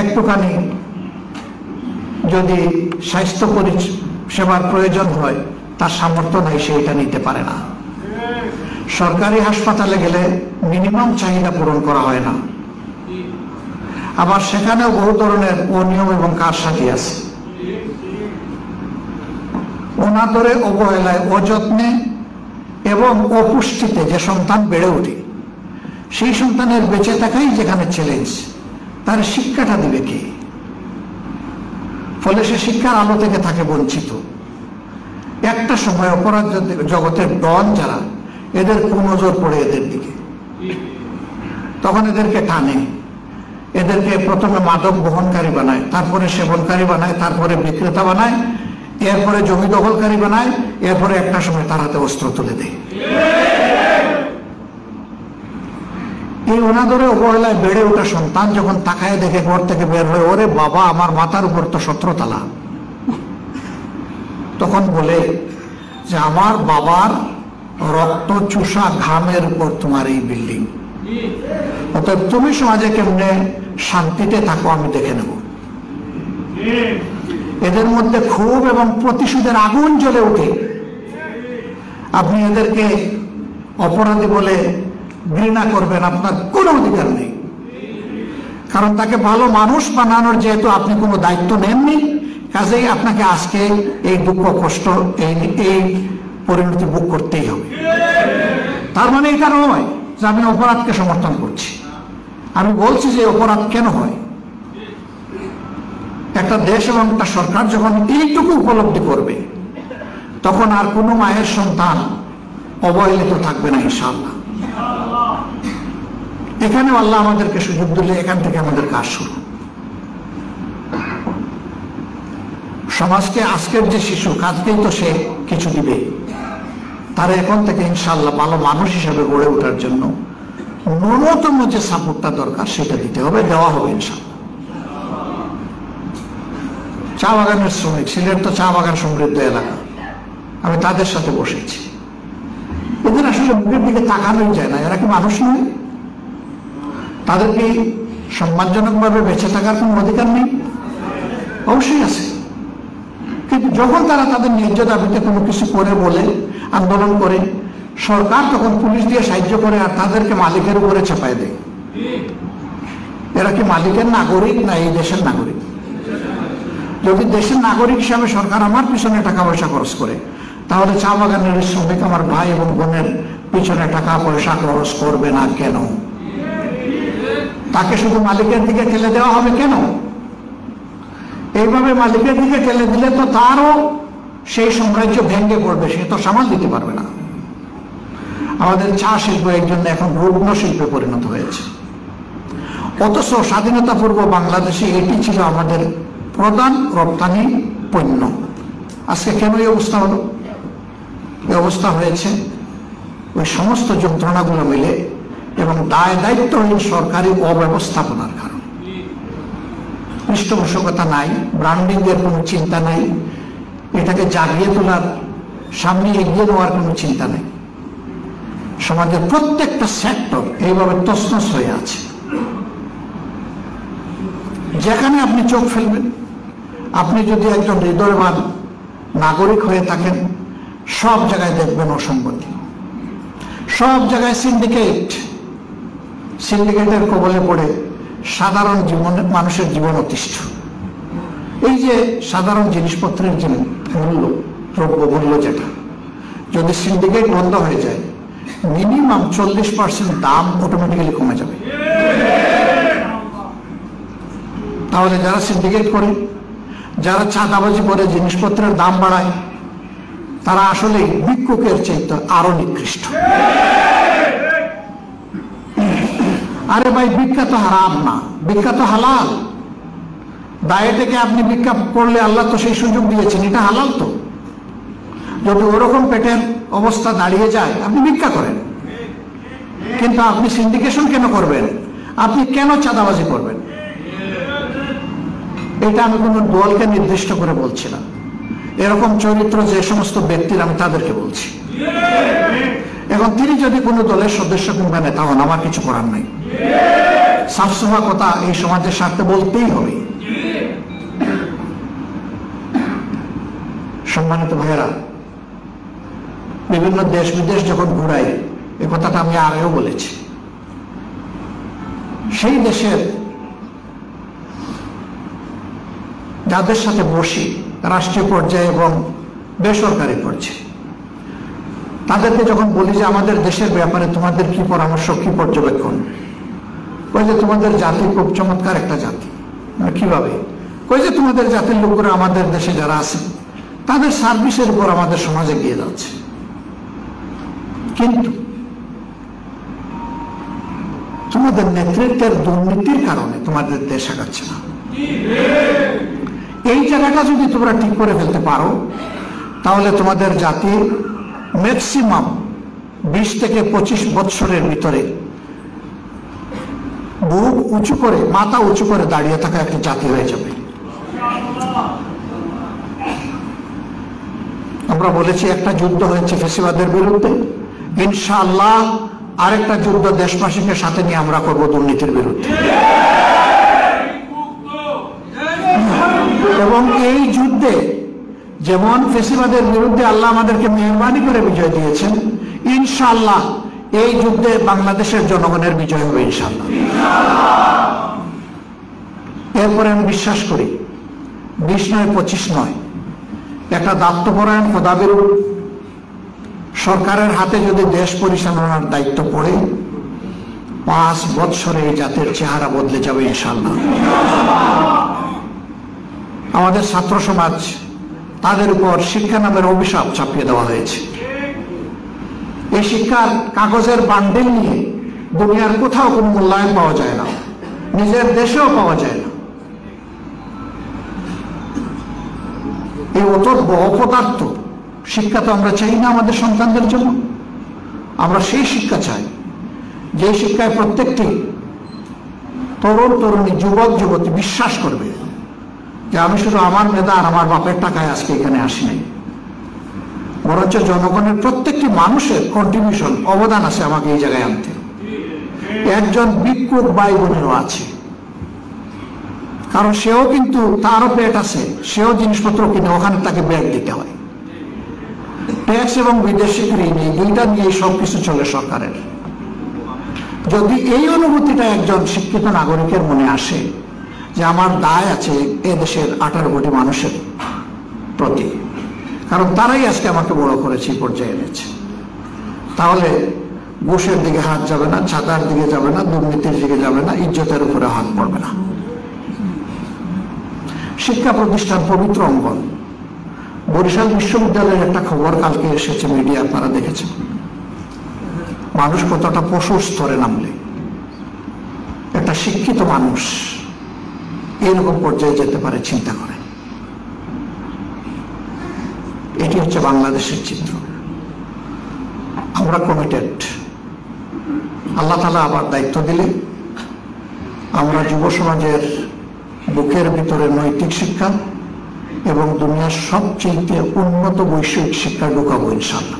একটুখানি যদি স্বাস্থ্য পরিষেবার প্রয়োজন হয়, তার সামর্থ্য নাই, সে এটা নিতে পারে না। সরকারি হাসপাতালে গেলে মিনিমাম চাহিদা পূরণ করা হয় না, আবার সেখানেও বহু ধরনের অনিয়ম এবং কারসাজি আছে। অনাদরে, অবহেলায়, অযত্নে এবং অপুষ্টিতে যে সন্তান বেড়ে ওঠে, সেই সন্তানের বেঁচে থাকাই যেখানে চ্যালেঞ্জ, তার শিক্ষাটা দিবে কে? ফলে সে শিক্ষার আলো থেকে থাকে বঞ্চিত। একটা সময় অপরাধ জগতের ডন যারা, এদের কুনজর পড়ে এদের দিকে, তখন এদেরকে টানে, এদেরকে প্রথমে মাদক বহনকারী বানায়, তারপরে সেবনকারী বানায়, তারপরে বিক্রেতা বানায়, এরপরে জমি দখলকারী বানায়, এরপরে একটা সময় তার হাতে অস্ত্র তুলে দেয়। এই অনাদরে অবহেলায় বেড়ে ওঠা সন্তান যখন তাকায় দেখে ঘর থেকে বের হয়ে, ওরে বাবা, আমার মাথার উপর তো 17 তলা, তখন বলে যে আমার বাবার রক্ত চুষা ঘামের উপর তোমার এই বিল্ডিং, অতএব তুমি সমাজে কেমনে শান্তিতে থাকো আমি দেখে নেব। এদের মধ্যে ক্ষোভ এবং প্রতিশোধের আগুন জ্বলে ওঠে। আপনি এদেরকে অপরাধী বলে ঘৃণা করবেন, আপনার কোনো অধিকার নেই, কারণ তাকে ভালো মানুষ বানানোর যেহেতু আপনি কোনো দায়িত্ব নেননি, কাজেই আপনাকে আজকে এই দুঃখ কষ্ট, এই পরিণতি ভোগ করতেই হবে। তার মানে এটা নয় যে আমি অপরাধকে সমর্থন করছি, আমি বলছি যে অপরাধ কেন হয়। একটা দেশ এবং একটা সরকার যখন এইটুকু উপলব্ধি করবে, তখন আর কোনো মায়ের সন্তান অবহেলিত থাকবে না ইনশাআল্লাহ। এখানে আল্লাহ আমাদেরকে সুযোগ দিলে এখান থেকে আমাদের কাজ শুরু। সমাজকে আজকের যে শিশু, কাজকেই তো সে কিছু দিবে, তারা এখন থেকে ইনশাআল্লাহ ভালো মানুষ হিসাবে গড়ে ওঠার জন্য ন্যূনতম যে সাপোর্টটা দরকার সেটা দিতে হবে, দেওয়া হবে ইনশাআল্লাহ। চা বাগানের শ্রমিক, সিলেট তো চা বাগান সমৃদ্ধ এলাকা, আমি তাদের সাথে বসেছি। এদের আসলে মুখের দিকে তাকানোই যায় না, এরা কি মানুষ নয়? তাদেরকে সম্মানজনকভাবে বেঁচে থাকার কোনো অধিকার নেই? অবশ্যই আছে, কিন্তু যখন তারা তাদের ন্যায্য দাবিতে কোনো কিছু করে বলে, আন্দোলন করে, সরকার তখন পুলিশ দিয়ে সাহায্য করে আর তাদেরকে মালিকের উপরে চাপায় দেয়। এরা কি মালিকের নাগরিক না এই দেশের নাগরিক? যদি দেশের নাগরিক হিসাবে সরকার আমার পিছনে টাকা পয়সা খরচ করে, তাহলে চা বাগানের শ্রমিক আমার ভাই এবং বোনের পিছনে টাকা পয়সা খরচ করবে না কেন? তাকে শুধু মালিকের দিকে ঠেলে দেওয়া হবে কেন? এইভাবে মালিকের দিকে ঠেলে দিলে তো তারও সেই সাম্রাজ্য ভেঙে পড়বে, সে তো সামাল দিতে পারবে না। আমাদের চা শিল্প এর জন্য এখন রুগ্ন শিল্পে পরিণত হয়েছে, অথচ স্বাধীনতা পূর্ব বাংলাদেশে এটি ছিল আমাদের প্রধান রপ্তানি পণ্য। আজকে কেন এই অবস্থা হলো? এই অবস্থা হয়েছে ওই সমস্ত যন্ত্রণাগুলো মিলে এবং দায় দায়িত্বহীন সরকারি অব্যবস্থাপনার কারণে। পৃষ্ঠপোষকতা নাই, ব্র্যান্ডিং এর কোনো চিন্তা নাই, এটাকে জাগিয়ে তোলার, সামনে এগিয়ে নেওয়ার কোনো চিন্তা নেই। সমাজের প্রত্যেকটা সেক্টর এইভাবে তছনছ হয়ে আছে। যেখানে আপনি চোখ ফেলবেন, আপনি যদি একজন হৃদয়বান নাগরিক হয়ে থাকেন, সব জায়গায় দেখবেন অসঙ্গতি, সব জায়গায় সিন্ডিকেটের কবলে পড়ে সাধারণ জীবনে মানুষের জীবন অতিষ্ঠ। এই যে সাধারণ জিনিসপত্রের যে মূল্য, দ্রব্য মূল্য, যেটা যদি সিন্ডিকেট বন্ধ হয়ে যায়, মিনিমাম 40% দাম অটোমেটিক্যালি কমে যাবে। তাহলে যারা সিন্ডিকেট করে, যারা চাঁদাবাজি করে জিনিসপত্রের দাম বাড়ায়, তারা আসলে ভিক্ষুকের চাইতে আরো নিকৃষ্ট। আরে ভাই, ভিক্ষা তো হারাম না, ভিক্ষা তো হালাল। দায়ে থেকে আপনি ভিক্ষা করলে আল্লাহ তো সেই সুযোগ দিয়েছেন, এটা হালাল। তো যদি ওরকম পেটের অবস্থা দাঁড়িয়ে যায়, আপনি ভিক্ষা করেন, কিন্তু আপনি সিন্ডিকেশন কেন করবেন? আপনি কেন চাঁদাবাজি করবেন? এটা আমি কোনো দলকে নির্দিষ্ট করে বলছি না, এরকম চরিত্র যে সমস্ত ব্যক্তির, আমি তাদেরকে বলছি। এখন তিনি যদি কোনো দলের সদস্য কিংবা নেতা হন, আমার কিছু করার নাই। সাফসুফা কথা এই সমাজের স্বার্থে বলতেই হবে। সম্মানিত ভাইয়েরা, বিভিন্ন দেশ বিদেশ যখন ঘুরাই, এ কথাটা আমি আগেও বলেছি, সেই দেশের যাদের সাথে বসি রাষ্ট্রীয় পর্যায়ে এবং বেসরকারি পর্যায়ে, তাদেরকে যখন বলি যে আমাদের দেশের ব্যাপারে তোমাদের কি পরামর্শ, কি পর্যবেক্ষণ, কই যে তোমাদের জাতি খুব চমৎকার একটা জাতি। কিভাবে? কই যে তোমাদের জাতির লোকরা আমাদের দেশে যারা আছে তাদের সার্ভিসের উপর আমাদের সমাজে গিয়ে যাচ্ছে, কিন্তু তোমাদের নেতৃত্বের দুর্নীতির কারণে তোমাদের দেশ আগাচ্ছে না। এই জায়গাটা যদি তোমরা ঠিক করে ফেলতে পারো, তাহলে তোমাদের জাতি ম্যাক্সিমাম 20 থেকে 25 বৎসরের ভিতরে বুক উঁচু করে, মাথা উঁচু করে দাঁড়িয়ে থাকা একটা জাতি হয়ে যাবে। আমরা বলেছি একটা যুদ্ধ হয়েছে ফ্যাসিবাদের বিরুদ্ধে, ইনশাআল্লাহ আরেকটা যুদ্ধ দেশবাসীকে সাথে নিয়ে আমরা করব দুর্নীতির বিরুদ্ধে। এবং এই যুদ্ধে যেমন ফ্যাসিবাদের বিরুদ্ধে আল্লাহ আমাদেরকে মেহরবানি করে বিজয় দিয়েছেন, ইনশাআল্লাহ এই যুদ্ধে বাংলাদেশের জনগণের বিজয় হবে ইনশাআল্লাহ। এরপরে আমি বিশ্বাস করি 20 নয় 25 নয়, একটা দায়িত্বপরায়ণ খোদাবিরু সরকারের হাতে যদি দেশ পরিচালনার দায়িত্ব পড়ে, 5 বৎসরে এই জাতির চেহারা বদলে যাবে ইনশাআল্লাহ। আমাদের ছাত্র সমাজ, তাদের উপর শিক্ষা নামের অভিশাপ চাপিয়ে দেওয়া হয়েছে। এই শিক্ষার কাগজের বান্ডিল নিয়ে দুনিয়ার কোথাও কোনো মূল্যায়ন পাওয়া যায় না, নিজের দেশেও পাওয়া যায় না। এই অতর্ব অপদার্থ শিক্ষা তো আমরা চাই না আমাদের সন্তানদের জন্য। আমরা সেই শিক্ষা চাই যে শিক্ষায় প্রত্যেকটি তরুণ তরুণী, যুবক যুবতী বিশ্বাস করবে যে আমি শুধু আমার মেধা আর আমার বাপের টাকায় আজকে এখানে আসি নাই, বরঞ্চ জনগণের প্রত্যেকটি মানুষের কন্ট্রিবিউশন, অবদান আছে আমাকে এই জায়গায় আনতে। একজন ভিক্ষুক ভাই বোনেরও আছে, কারণ সেও কিন্তু, তারও পেট আছে, সেও জিনিসপত্র কিনে, ওখানে তাকে ব্যাগ দিতে হয়। ট্যাক্স এবং বিদেশি ঋণ, এই দুইটা নিয়ে সবকিছু চলে সরকারের। যদি এই অনুভূতিটা একজন শিক্ষিত নাগরিকের মনে আসে যে আমার দায় আছে এ দেশের 18 কোটি মানুষের প্রতি, কারণ তারাই আজকে আমাকে বড় করেছে, পর্যায়ে এনেছে, তাহলে ঘুষের দিকে হাত যাবে না, ছাতার দিকে যাবে না, দুর্নীতির দিকে যাবে না, ইজ্জতের উপরে হাত পড়বে না। শিক্ষা প্রতিষ্ঠান পবিত্র অঙ্গন। বরিশাল বিশ্ববিদ্যালয়ের একটা খবর কালকে এসেছে মিডিয়া, আপনারা দেখেছেন। মানুষ কতটা পশুর স্তরে নামলে একটা শিক্ষিত মানুষ এরকম পর্যায়ে যেতে পারে, চিন্তা করেন। এটি হচ্ছে বাংলাদেশের চিত্র। আমরা কমিটেড। আল্লাহ তাআলা আবার দায়িত্ব দিলে আমরা যুব সমাজের বুকের ভিতরে নৈতিক শিক্ষা এবং দুনিয়ার সবচেয়ে উন্নত বৈষয়িক শিক্ষা ঢুকাবো ইনশাআল্লাহ।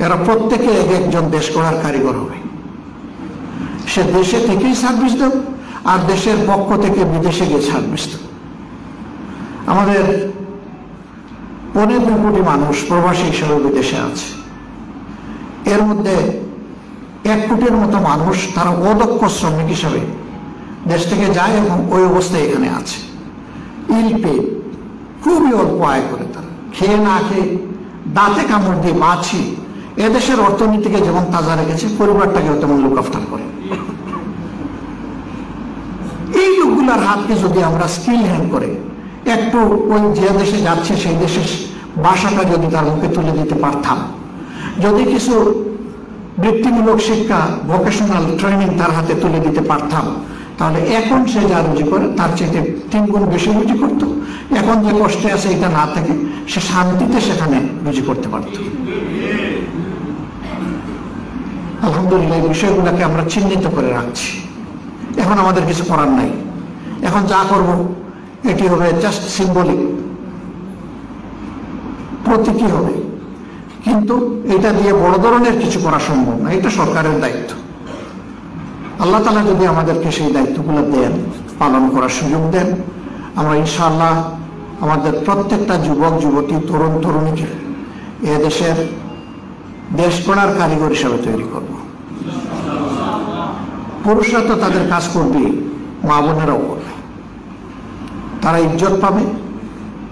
এরা প্রত্যেকে এক একজন দেশ গড়ার কারিগর হবে। সে দেশে থেকেই সার্ভিস দেব, আর দেশের পক্ষ থেকে বিদেশে গিয়ে সার্ভিস দেব। আমাদের 15 কোটি মানুষ প্রবাসী হিসেবে বিদেশে আছে। এর মধ্যে 1 কোটির মতো মানুষ তারা অদক্ষ শ্রমিক হিসাবে দেশ থেকে যায় এবং ওই অবস্থায় এখানে আছে। ইলপে খুবই অল্প আয় করে, তারা খেয়ে না খেয়ে দাঁতে কামড় দিয়ে বাঁচি এদেশের অর্থনীতিকে যেমন তাজা রেখেছে, পরিবারটাকেও তেমন লুক আফটার করে। এই লোকগুলার হাতকে যদি আমরা স্কিল হ্যান্ড করে একটু ওই যে দেশে যাচ্ছে সেই দেশের ভাষাটা যদি তার মুখে তুলে দিতে পারতাম, যদি কিছু বৃত্তিমূলক শিক্ষা, ভোকেশনাল ট্রেনিং তার হাতে তুলে দিতে পারতাম, তাহলে এখন সে যা রুজি করে তার চেয়ে 3 গুণ বেশি রুজি করত। এখন যে কষ্টে আছে এটা না থেকে সে শান্তিতে সেখানে রুজি করতে পারত। আলহামদুলিল্লাহ, এই বিষয়গুলোকে আমরা চিহ্নিত করে রাখছি। এখন আমাদের কিছু করার নাই। এখন যা করব এটি হবে জাস্ট সিম্বলিক। প্রতীকী হবে, কিন্তু এটা দিয়ে বড় ধরনের কিছু করা সম্ভব না। এটা সরকারের দায়িত্ব। আল্লাহ তাআলা যদি আমাদেরকে সেই দায়িত্বগুলো দেন, পালন করার সুযোগ দেন, আমরা ইনশাআল্লাহ আমাদের প্রত্যেকটা যুবক যুবতী, তরুণ তরুণীকে এদেশের দেশ গড়ার কারিগর হিসাবে তৈরি করব। পুরুষরা তো তাদের কাজ করবে, মা বোনেরাও করবে। তারা ইজ্জত পাবে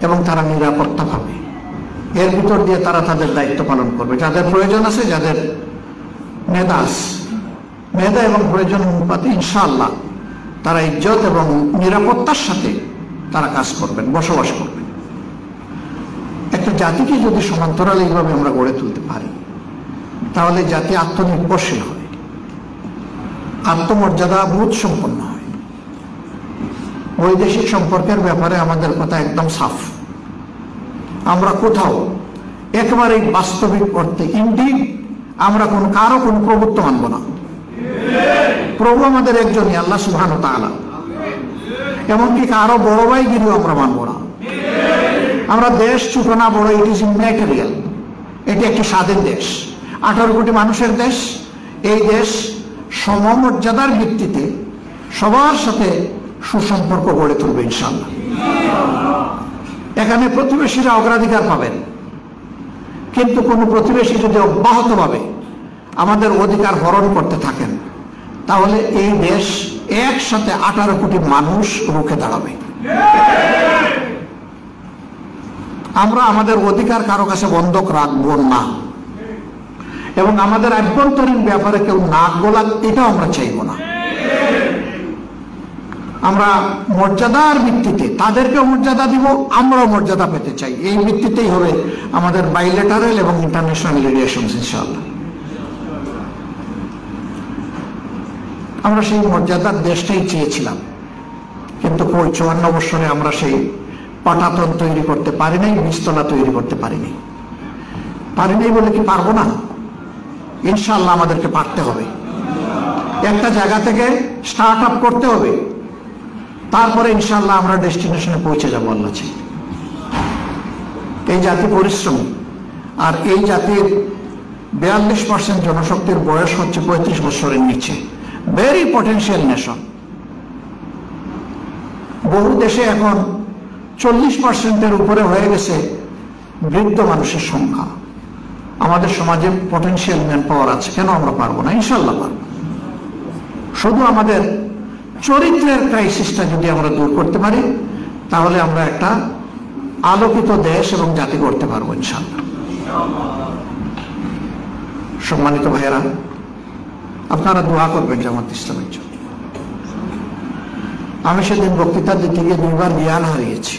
এবং তারা নিরাপত্তা পাবে। এর ভিতর দিয়ে তারা তাদের দায়িত্ব পালন করবে। যাদের প্রয়োজন আছে, যাদের মেধা এবং প্রয়োজন অনুপাতে ইনশাআল্লাহ তারা ইজ্জত এবং নিরাপত্তার সাথে তারা কাজ করবেন, বসবাস করবেন। একটা জাতিকে যদি সমান্তরাল এইভাবে আমরা গড়ে তুলতে পারি, তাহলে জাতি আত্মনির্ভরশীল হয়, আত্মমর্যাদা বোধ সম্পন্ন হয়। বৈদেশিক সম্পর্কের ব্যাপারে আমাদের কথা একদম সাফ। আমরা কোথাও একেবারে বাস্তবিক অর্থে ইনডিড আমরা কারো কোনো প্রভুত্ব মানব না। প্রভু আমাদের একজনই, আল্লাহ সুবহানাহু ওয়া তাআলা। এমনকি কারো বড় ভাইগিরিও আমরা মানব না। আমরা দেশ ছোট না বড়, ইট ইজ ইম্যাটেরিয়াল। এটি একটি স্বাধীন দেশ, 18 কোটি মানুষের দেশ। এই দেশ সমমর্যাদার ভিত্তিতে সবার সাথে সুসম্পর্ক গড়ে তুলবে ইনশাআল্লাহ। এখানে প্রতিবেশীরা অগ্রাধিকার পাবেন, কিন্তু কোন প্রতিবেশী যদি অব্যাহতভাবে আমাদের অধিকার হরণ করতে থাকেন, তাহলে এই দেশ একসাথে 18 কোটি মানুষ রুখে দাঁড়াবে। আমরা আমাদের অধিকার কারো কাছে বন্ধক রাখবো না, এবং আমাদের আভ্যন্তরীণ ব্যাপারে কেউ নাক গলাক এটাও আমরা চাইব না। আমরা মর্যাদার ভিত্তিতে তাদেরকেও মর্যাদা দিব, আমরাও মর্যাদা পেতে চাই। এই ভিত্তিতেই হবে আমাদের বাইলেটারাল এবং ইন্টারন্যাশনাল রিলেশনস ইনশাআল্লাহ। আমরা সেই মর্যাদার দেশটাই চেয়েছিলাম, কিন্তু 54 বছরে আমরা সেই পাটাতন তৈরি করতে পারি নাই, বীজতলা তৈরি করতে পারি নাই বলে কি পারবো না? ইনশাআল্লাহ আমাদেরকে পারতে হবে। একটা জায়গা থেকে স্টার্ট আপ করতে হবে, তারপরে ইনশাআল্লাহ আমরা ডেস্টিনেশনে পৌঁছে যাবো আল্লাহ চাই। এই জাতি পরিশ্রমী, আর এই জাতির 42% জনশক্তির বয়স হচ্ছে 35 বছরের নিচে। Very potential nation. বহু দেশে এখন 40%-এর উপরে হয়ে গেছে বৃদ্ধ মানুষের সংখ্যা। আমাদের সমাজে পটেনশিয়াল ম্যান পাওয়ার আছে, কেন আমরা পারবো না? ইনশাআল্লাহ পারবো। শুধু আমাদের চরিত্রের ক্রাইসিসটা যদি আমরা দূর করতে পারি, তাহলে আমরা একটা আলোকিত দেশ এবং জাতি করতে পারবো ইনশাআল্লাহ। সম্মানিত ভাইয়েরা, আপনারা দোয়া করবেন জামাত ইসলামের জন্য। আমি সেদিন বক্তৃতা দিতে গিয়ে 2বার জ্ঞান হারিয়েছি।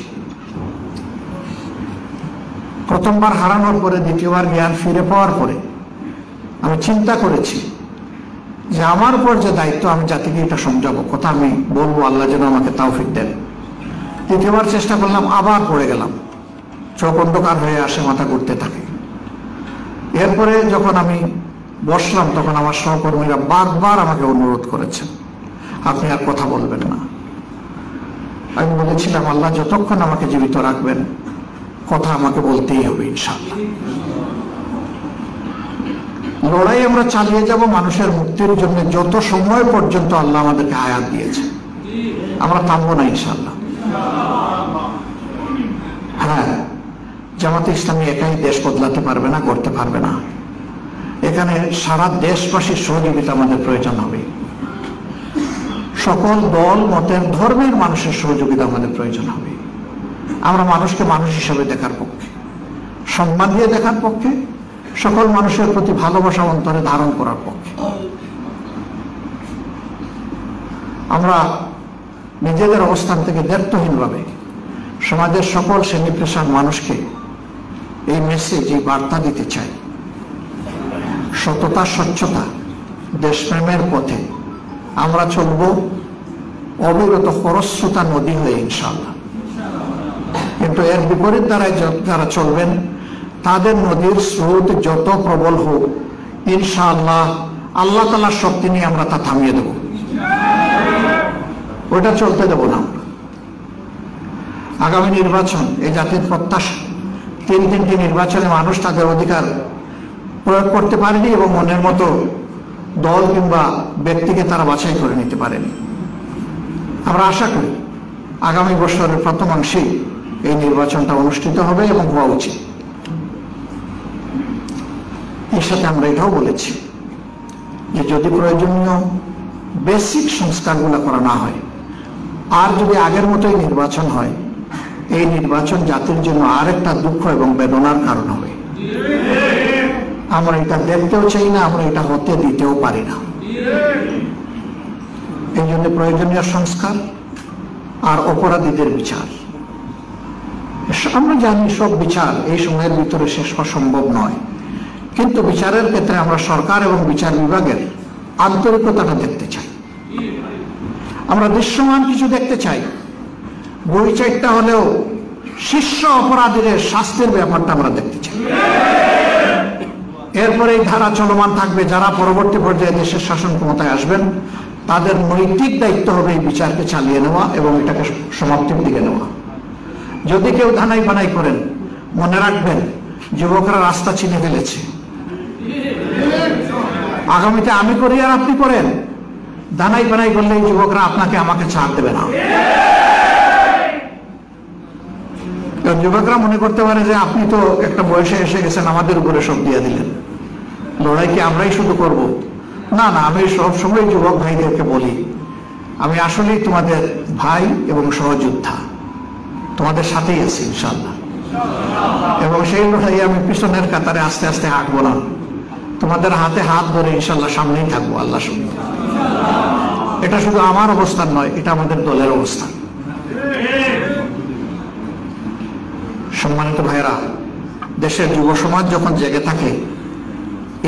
প্রথমবার হারানোর পরে, দ্বিতীয়বার জ্ঞান ফিরে পাওয়ার পরে আমি চিন্তা করেছি যে আমার উপর যে দায়িত্ব, আমি জাতিকে এটা সমঝাবো, কথা আমি বলবো, আল্লাহ যেন আমাকে তৌফিক দেন। দ্বিতীয়বার চেষ্টা করলাম, আবার পড়ে গেলাম, চোখ অন্ধকার হয়ে আসে, মাথা ঘুরতে থাকে। এরপরে যখন আমি বসলাম, তখন আমার সহকর্মীরা বারবার আমাকে অনুরোধ করেছেন, আপনি আর কথা বলবেন না। আমি বলেছিলাম, আল্লাহ যতক্ষণ আমাকে জীবিত রাখবেন, কথা আমাকে বলতেই হবে ইনশাআল্লাহ। লড়াই আমরা চালিয়ে যাব মানুষের মুক্তির জন্য, যত সময় পর্যন্ত আল্লাহ আমাদেরকে হায়াত দিয়েছে। আমরা থামবো না ইনশাআল্লাহ। হ্যাঁ, জামাতে ইসলামী একাই দেশ বদলাতে পারবে না, করতে পারবে না। এখানে সারা দেশবাসীর সহযোগিতা আমাদের প্রয়োজন হবে। সকল দল, মতের, ধর্মের মানুষের সহযোগিতা আমাদের প্রয়োজন হবে। আমরা মানুষকে মানুষ হিসাবে দেখার পক্ষে, সম্মান দিয়ে দেখার পক্ষে, সকল মানুষের প্রতি ভালোবাসা অন্তরে ধারণ করার পক্ষে। আমরা নিজেদের অবস্থান থেকে দায়িত্বহীনভাবে সমাজের সকল শ্রেণী পেশার মানুষকে এই মেসেজ, এই বার্তা দিতে চাই। সততা, স্বচ্ছতা, দেশপ্রেমের পথে আমরা চলব, অবিরত খরস্রোতা নদী হয়ে ইনশাআল্লাহ। কিন্তু এর বিপরীত দ্বারায় যারা চলবেন, তাদের নদীর স্রোত যত প্রবল হোক, ইনশাআল্লাহ আল্লাহ তাআলার শক্তি নিয়ে আমরা তা থামিয়ে দেব, ওইটা চলতে দেব না। আগামী নির্বাচন এই জাতির প্রত্যাশা, তিনটি নির্বাচনে মানুষ তাদের অধিকার প্রয়োগ করতে পারেনি এবং মনের মতো দল কিংবা ব্যক্তিকে তারা বাছাই করে নিতে পারেনি। আমরা আশা করি আগামী বছরের প্রথমাংশে এই নির্বাচনটা অনুষ্ঠিত হবে এবং হওয়া উচিত। এর সাথে আমরা এটাও বলেছি যে যদি প্রয়োজনীয় বেসিক সংস্কারগুলো করা না হয় আর যদি আগের মতোই নির্বাচন হয়, এই নির্বাচন জাতির জন্য আরেকটা দুঃখ এবং বেদনার কারণ হবে। আমরা এটা দেখতেও চাই না, আমরা এটা হতে দিতেও পারি না। এই জন্য প্রয়োজনীয় সংস্কার আর অপরাধীদের বিচার। আমরা জানি সব বিচার এই সময়ের ভিতরে শেষ হওয়া সম্ভব নয়, কিন্তু বিচারের ক্ষেত্রে আমরা সরকার এবং বিচার বিভাগের আন্তরিকতাটা দেখতে চাই। আমরা দৃশ্যমান কিছু দেখতে চাই। বই চারটা হলেও শীর্ষ অপরাধীদের শাস্তির ব্যাপারটা আমরা দেখতে চাই। এরপরে এই ধারা চলমান থাকবে। যারা পরবর্তী পর্যায়ে দেশের শাসন ক্ষমতায় আসবেন তাদের নৈতিক দায়িত্ব হবে এই বিচারকে চালিয়ে নেওয়া এবং এটাকে সমাপ্তির দিকে নেওয়া। যদি কেউ ধানাই বানাই করেন, মনে রাখবেন যুবকরা রাস্তা চিনে ফেলেছে। আগামীতে আমি করি আর আপনি করেন, ধানাই বানাই করলে এই যুবকরা আপনাকে আমাকে ছাড় দেবে না। যুবকরা মনে করতে পারে যে আপনি তো একটা বয়সে এসে গেছেন, আমাদের উপরে সব দিয়ে দিলেন, লড়াই কি আমরাই শুধু করব? না না, আমি সবসময় যুবক ভাইদেরকে বলি আমি আসলেই তোমাদের ভাই এবং সহযোদ্ধা, তোমাদের সাথেই আছি ইনশাআল্লাহ। এবং সেই লড়াই আমি পিছনের কাতারে আস্তে আস্তে হাঁটবো না, তোমাদের হাতে হাত ধরে ইনশাআল্লাহ সামনেই থাকবো আল্লাহ শুনে। এটা শুধু আমার অবস্থান নয়, এটা আমাদের দলের অবস্থান। সম্মানিত ভাইরা, দেশের যুব সমাজ যখন জেগে থাকে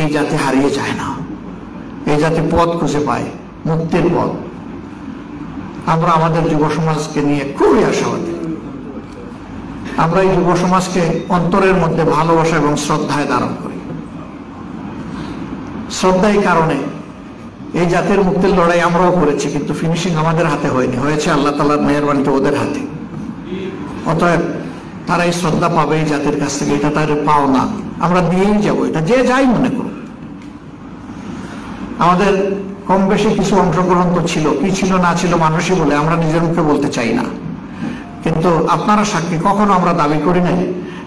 এই জাতি হারিয়ে যায় না, এই জাতি পথ খুঁজে পায়, মুক্তির পথ। আমরা আমাদের যুব সমাজকে নিয়ে খুবই আশাবাদী। আমরা এই যুব সমাজকে অন্তরের মধ্যে ভালোবাসা এবং শ্রদ্ধায় ধারণ করি। শ্রদ্ধা এই কারণে, এই জাতির মুক্তির লড়াই আমরাও করেছি, কিন্তু ফিনিশিং আমাদের হাতে হয়নি, হয়েছে আল্লাহ তাআলার মেহেরবানিতে ওদের হাতে। অতএব তারা এই শ্রদ্ধা পাবে এই জাতির কাছ থেকে, এটা তার পাওনা, আমরা দিয়েই যাবো, এটা যে যাই মনে করুন। আমাদের কম বেশি কিছু অংশগ্রহণ তো ছিল, কি ছিল না ছিল মানুষই বলে, আমরা নিজের মুখে বলতে চাই না, কিন্তু আপনারা সাক্ষী, কখনো আমরা দাবি করি নাই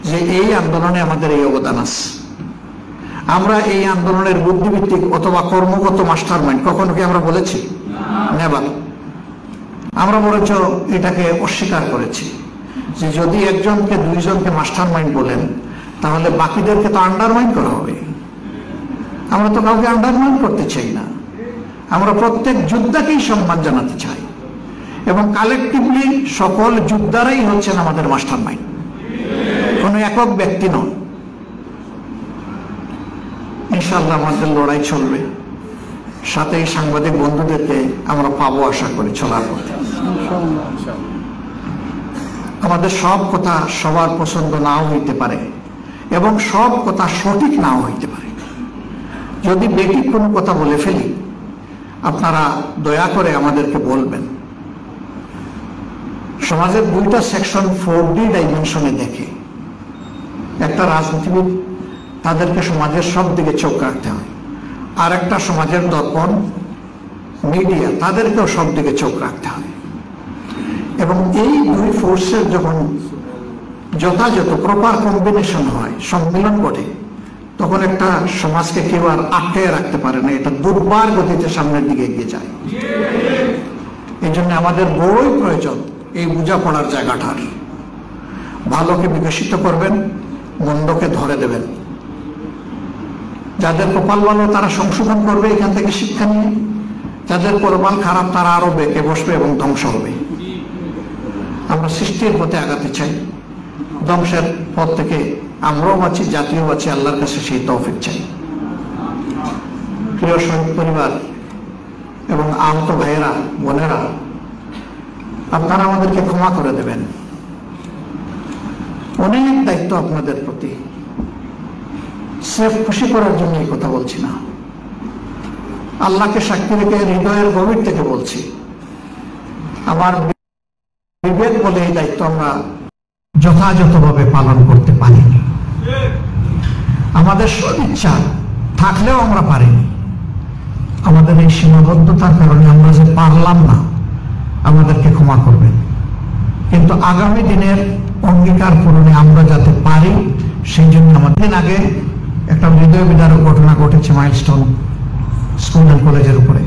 যে এই আন্দোলনে আমাদের এই অবদান আছে। আমরা এই আন্দোলনের বুদ্ধিভিত্তিক অথবা কর্মগত মাস্টার মাইন্ড কখনো কি আমরা বলেছি? নেভার। আমরা বরঞ্চ এটাকে অস্বীকার করেছি যে যদি একজনকে দুইজনকে মাস্টার মাইন্ড বলেন তাহলে বাকিদেরকে তো আন্ডারমাইন্ড করা হবে। আমরা তো কাউকে আন্ডারমাইন্ড করতে চাই না, আমরা প্রত্যেক যোদ্ধাকেই সম্মান জানাতে চাই এবং কালেকটিভলি সকল যোদ্ধারাই হচ্ছেন আমাদের মাস্টার মাইন্ড, কোনো একক ব্যক্তি নন। ইনশাআল্লাহ আমাদের লড়াই চলবে, সাথে এই সাংবাদিক বন্ধুদেরকে আমরা পাবো আশা করি চলার পথে। আমাদের সব কথা সবার পছন্দ নাও হইতে পারে এবং সব কথা সঠিক নাও হইতে পারে। যদি বেঠিক কোনো কথা বলে ফেলি আপনারা দয়া করে আমাদেরকে বলবেন। সমাজের দুইটা সেকশন 4D ডাইমেনশনে দেখে। একটা রাজনীতিবিদ, তাদেরকে সমাজের সব দিকে চোখ রাখতে হয়, আর একটা সমাজের দর্পণ মিডিয়া, তাদেরকেও সব দিকে চোখ রাখতে হয়। এবং এই দুই ফোর্সের যখন যথাযথ প্রপার কম্বিনেশন হয়, সম্মিলন ঘটে, তখন একটা সমাজকে কেউ আর আটকে রাখতে পারে না, এটা দুর্বার গতিতে সামনের দিকে এগিয়ে যায়। এই জন্য আমাদের বড়ই প্রয়োজন এই বোঝাপড়ার জায়গাটার। ভালোকে বিকশিত করবেন, মন্দকে ধরে দেবেন। যাদের কপাল ভালো তারা সংশোধন করবে এখান থেকে শিক্ষা নিয়ে, যাদের কপাল খারাপ তারা আরো বেঁকে বসবে এবং ধ্বংস হবে। আমরা সৃষ্টির পথে আগাতে চাই, ধ্বংসের পথ থেকে আমরাও বাঁচি, জাতীয় বাঁচি, আল্লাহর কাছে সেই তৌফিক চাই। প্রিয় শহীদ পরিবার এবং আহত ভাইয়েরা বোনেরা, আপনারা আমাদেরকে ক্ষমা করে দেবেন। অনেক দায়িত্ব আপনাদের প্রতি, স্রেফ খুশি করার জন্য এই কথা বলছি না, আল্লাহকে সাক্ষী রেখে হৃদয়ের গভীর থেকে বলছি। আমার বিবেক বলে এই দায়িত্ব আমরা যথাযথভাবে পালন করতে পারিনি। আমাদের সদিচ্ছা থাকলেও আমরা পারিনি। আমাদের এই সীমাবদ্ধতার কারণে আমরা যে পারলাম না, আমাদেরকে ক্ষমা করবেন। কিন্তু আগামী দিনের অঙ্গীকার পূরণে আমরা যাতে পারি, সেই জন্য আমাদের আগে একটা হৃদয় বিদারক ঘটনা ঘটেছে মাইলস্টোন স্কুল এন্ড কলেজের উপরে।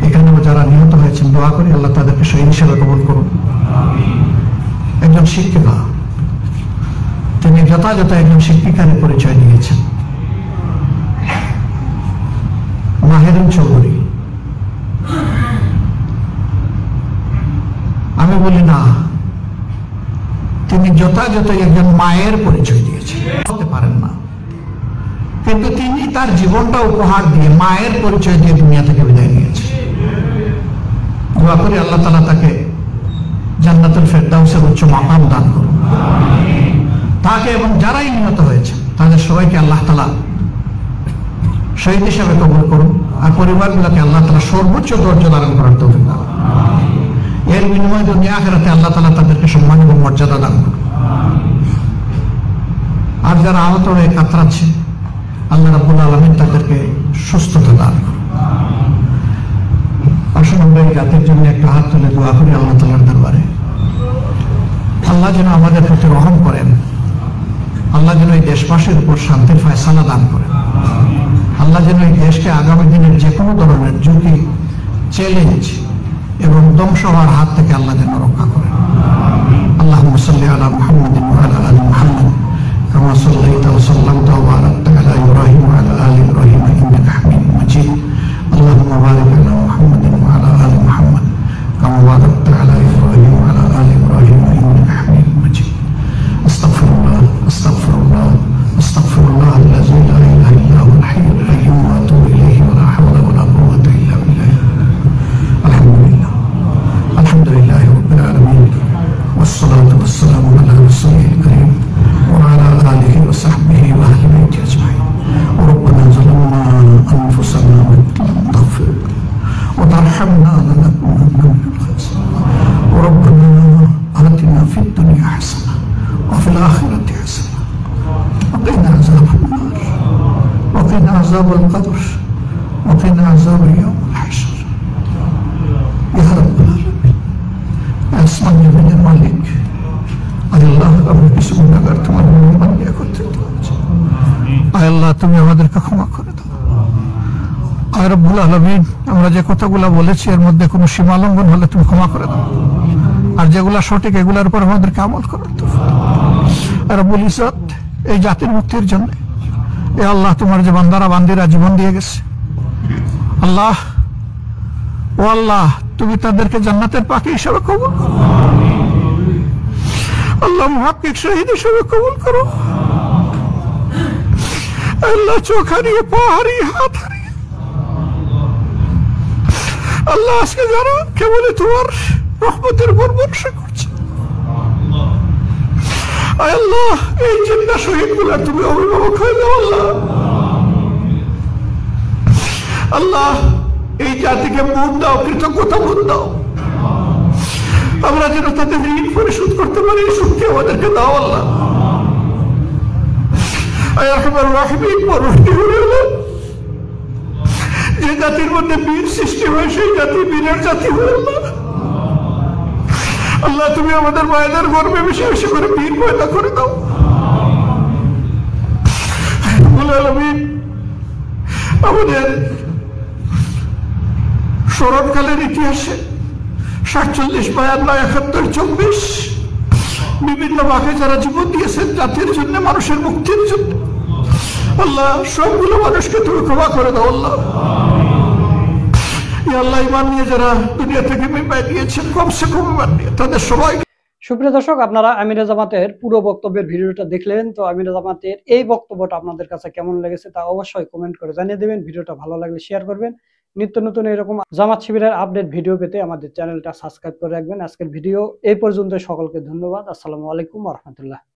এখানেও যারা নিহত হয়েছেন, দোয়া করি আল্লাহ তাদেরকে শহীদ হিসেবে কবুল করুন। একজন শিক্ষিকা, তিনি যথাযথ একজন শিক্ষিকার পরিচয় দিয়েছেন, মাহেরুন চৌধুরী। আমি বলি না, তিনি যথাযথ একজন মায়ের পরিচয় দিয়েছেন, হতে পারেন না, কিন্তু তিনি তার জীবনটা উপহার দিয়ে মায়ের পরিচয় দিয়ে দুনিয়া থেকে বিদায় নিয়েছে। দোয়া করি আল্লাহ তাআলা তাকে জান্নাতুল ফেরদাউসের উচ্চ মাকাম দান করুন। তাকে এবং যারাই নিহত হয়েছে তাদের সবাইকে আল্লাহ তাআলা শহীদ হিসেবে কবুল করুন, আর পরিবারগুলোকে আল্লাহ তাআলা সর্বোচ্চ দরজা দান করার তৌফিক দান করুন। এর বিনিময়ে দুনিয়া আখিরাতে আল্লাহ তাআলা তাদেরকে সম্মান এবং মর্যাদা দান করুন। আর যারা আহত হয়ে কাতরাচ্ছে, আল্লাহ রাব্বুল আলামিন তাদেরকে সুস্থতা দান করুন। আসুন আমরা এই জাতির জন্য একটা হাত তুলে দোয়া করি আল্লাহ তাআলার দরবারে। আল্লাহ যেন আমাদের প্রতি রহম করেন, আল্লাহ যেন এই দেশবাসীর উপর শান্তির ফয়সালা দান করেন, আল্লাহ যেন এই দেশকে আগামী দিনের যে কোনো ধরনের ঝুঁকি, চ্যালেঞ্জ এবং ধ্বংস হওয়ার হাত থেকে আল্লাহ যেন রক্ষা করেন। আল্লাহুম্মা সাল্লি আলা মুহাম্মাদিন ওয়া আলা আলি মুহাম্মাদ কামা সাল্লাইতা ওয়া সাল্লামতা ওয়া বারাকতা আলা ইব্রাহিম ওয়া আলা আলি ইব্রাহিম ইন্নাকা হামিদুম মাজিদ। আল্লাহুম্মা বারিক আলা মুহাম্মাদিন ওয়া আলা আলি মুহাম্মাদ কামা বারাকতা আলা ইব্রাহিম ওয়া আলা আলি ইব্রাহিম ইন্নাকা হামিদুম মাজিদ। আস্তাগফিরুল্লাহ আস্তাগফিরুল্লাহ আস্তাগফিরুল্লাহ আল্লাযী লা ইলাহা ইল্লা হুয়াল হাইয়ুল কাইয়্যুম ওয়া আতুবু ইলাইহি ওয়া লা হাওলা ওয়া লা কুওয়াতা ইল্লা বিল্লাহ। আলহামদুলিল্লাহ আলহামদুলিল্লাহি রাব্বিল আলামিন والصلاة والسلام على رسوله الكريم وعلى آله وصحبه وأهل بيته أجمعين. ربنا ظلمنا أنفسنا وإن لم تغفر وترحمنا لنكونن من الخاسرين. ربنا آتنا في الدنيا حسنة وفي الآخرة حسنة وقنا عذاب النار وقنا عذاب القبر وقنا عذاب يوم الحشر يا رب العالمين। আসমান জমিনের মালিক আল্লাহ, আমরা কিছু গুনাহগার তোমার মেহরবানি একত্রিত হয়েছি। আল্লাহ তুমি আমাদেরকে ক্ষমা করে দাও। আর রব্বুল আলামিন, আমরা যে কথাগুলো বলেছি এর মধ্যে কোনো সীমা লঙ্ঘন হলে তুমি ক্ষমা করে দাও, আর যেগুলা সঠিক এগুলোর উপর আমাদেরকে আমল করার তৌফিক। আর রব্বুল ইজ্জত, এই জাতির মুক্তির জন্য এ আল্লাহ তোমার যে বান্দারা বান্দিরা জীবন দিয়ে গেছে, আল্লাহ ও আল্লাহ তুমি তাদেরকে জান্নাতের পাখি হিসেবে কবুল করো। আল্লাহ মুহাক্কিক শহীদ হিসেবে কবুল করো। আল্লাহ চোখ হারিয়ে, পা হারিয়ে, হাত হারিয়ে, আল্লাহ আজকে যারা কেবল তোমার রহমতের উপর ভরসা করছে, আল্লাহ এই জিন্দা শহীদ গুলা তুমি অভিভাবক হয়ে দাও। আল্লাহ আল্লাহ এই জাতিকে মন দাও, কৃতজ্ঞতা মন দাও, আমরা যেন তাদের ঋণ পরিশোধ করতে পারি এই শক্তি আমাদেরকে দাও। আল্লাহ যে জাতির মধ্যে বীর সৃষ্টি হয় সেই জাতি বীরের জাতি হয়ে আল্লাহ তুমি আমাদের মায়েদের গর্বে বেশি বেশি করে বীর পয়দা করে দাও। আমাদের স্মরণকালের ইতিহাসে 47, 52, 71, 24 বিভিন্ন ভাগে যারা জীবন দিয়েছেন জাতির জন্য, মানুষের মুক্তির জন্য, আল্লাহ সবগুলো মানুষকে তুমি ক্ষমা করে দাও। আল্লাহ আল্লাহ ইমান নিয়ে যারা দুনিয়া থেকে বিদায় নিয়েছেন, কমসে কম ইমান নিয়ে তাদের সবাই। সুপ্রিয় দর্শক, আপনারা আমিরে জামাতের পুরো বক্তব্যের ভিডিওটা দেখলেন। তো আমিরে জামাতের এই বক্তব্যটা আপনাদের কাছে কেমন লেগেছে তা অবশ্যই কমেন্ট করে জানিয়ে দেবেন। ভিডিওটা ভালো লাগলে শেয়ার করবেন। নিত্য নতুন এরকম জামাত শিবিরের আপডেট ভিডিও পেতে আমাদের চ্যানেলটা সাবস্ক্রাইব করে রাখবেন। আজকের ভিডিও এই পর্যন্ত, সকলকে ধন্যবাদ। আসসালামু আলাইকুম ওয়া রাহমাতুল্লাহ।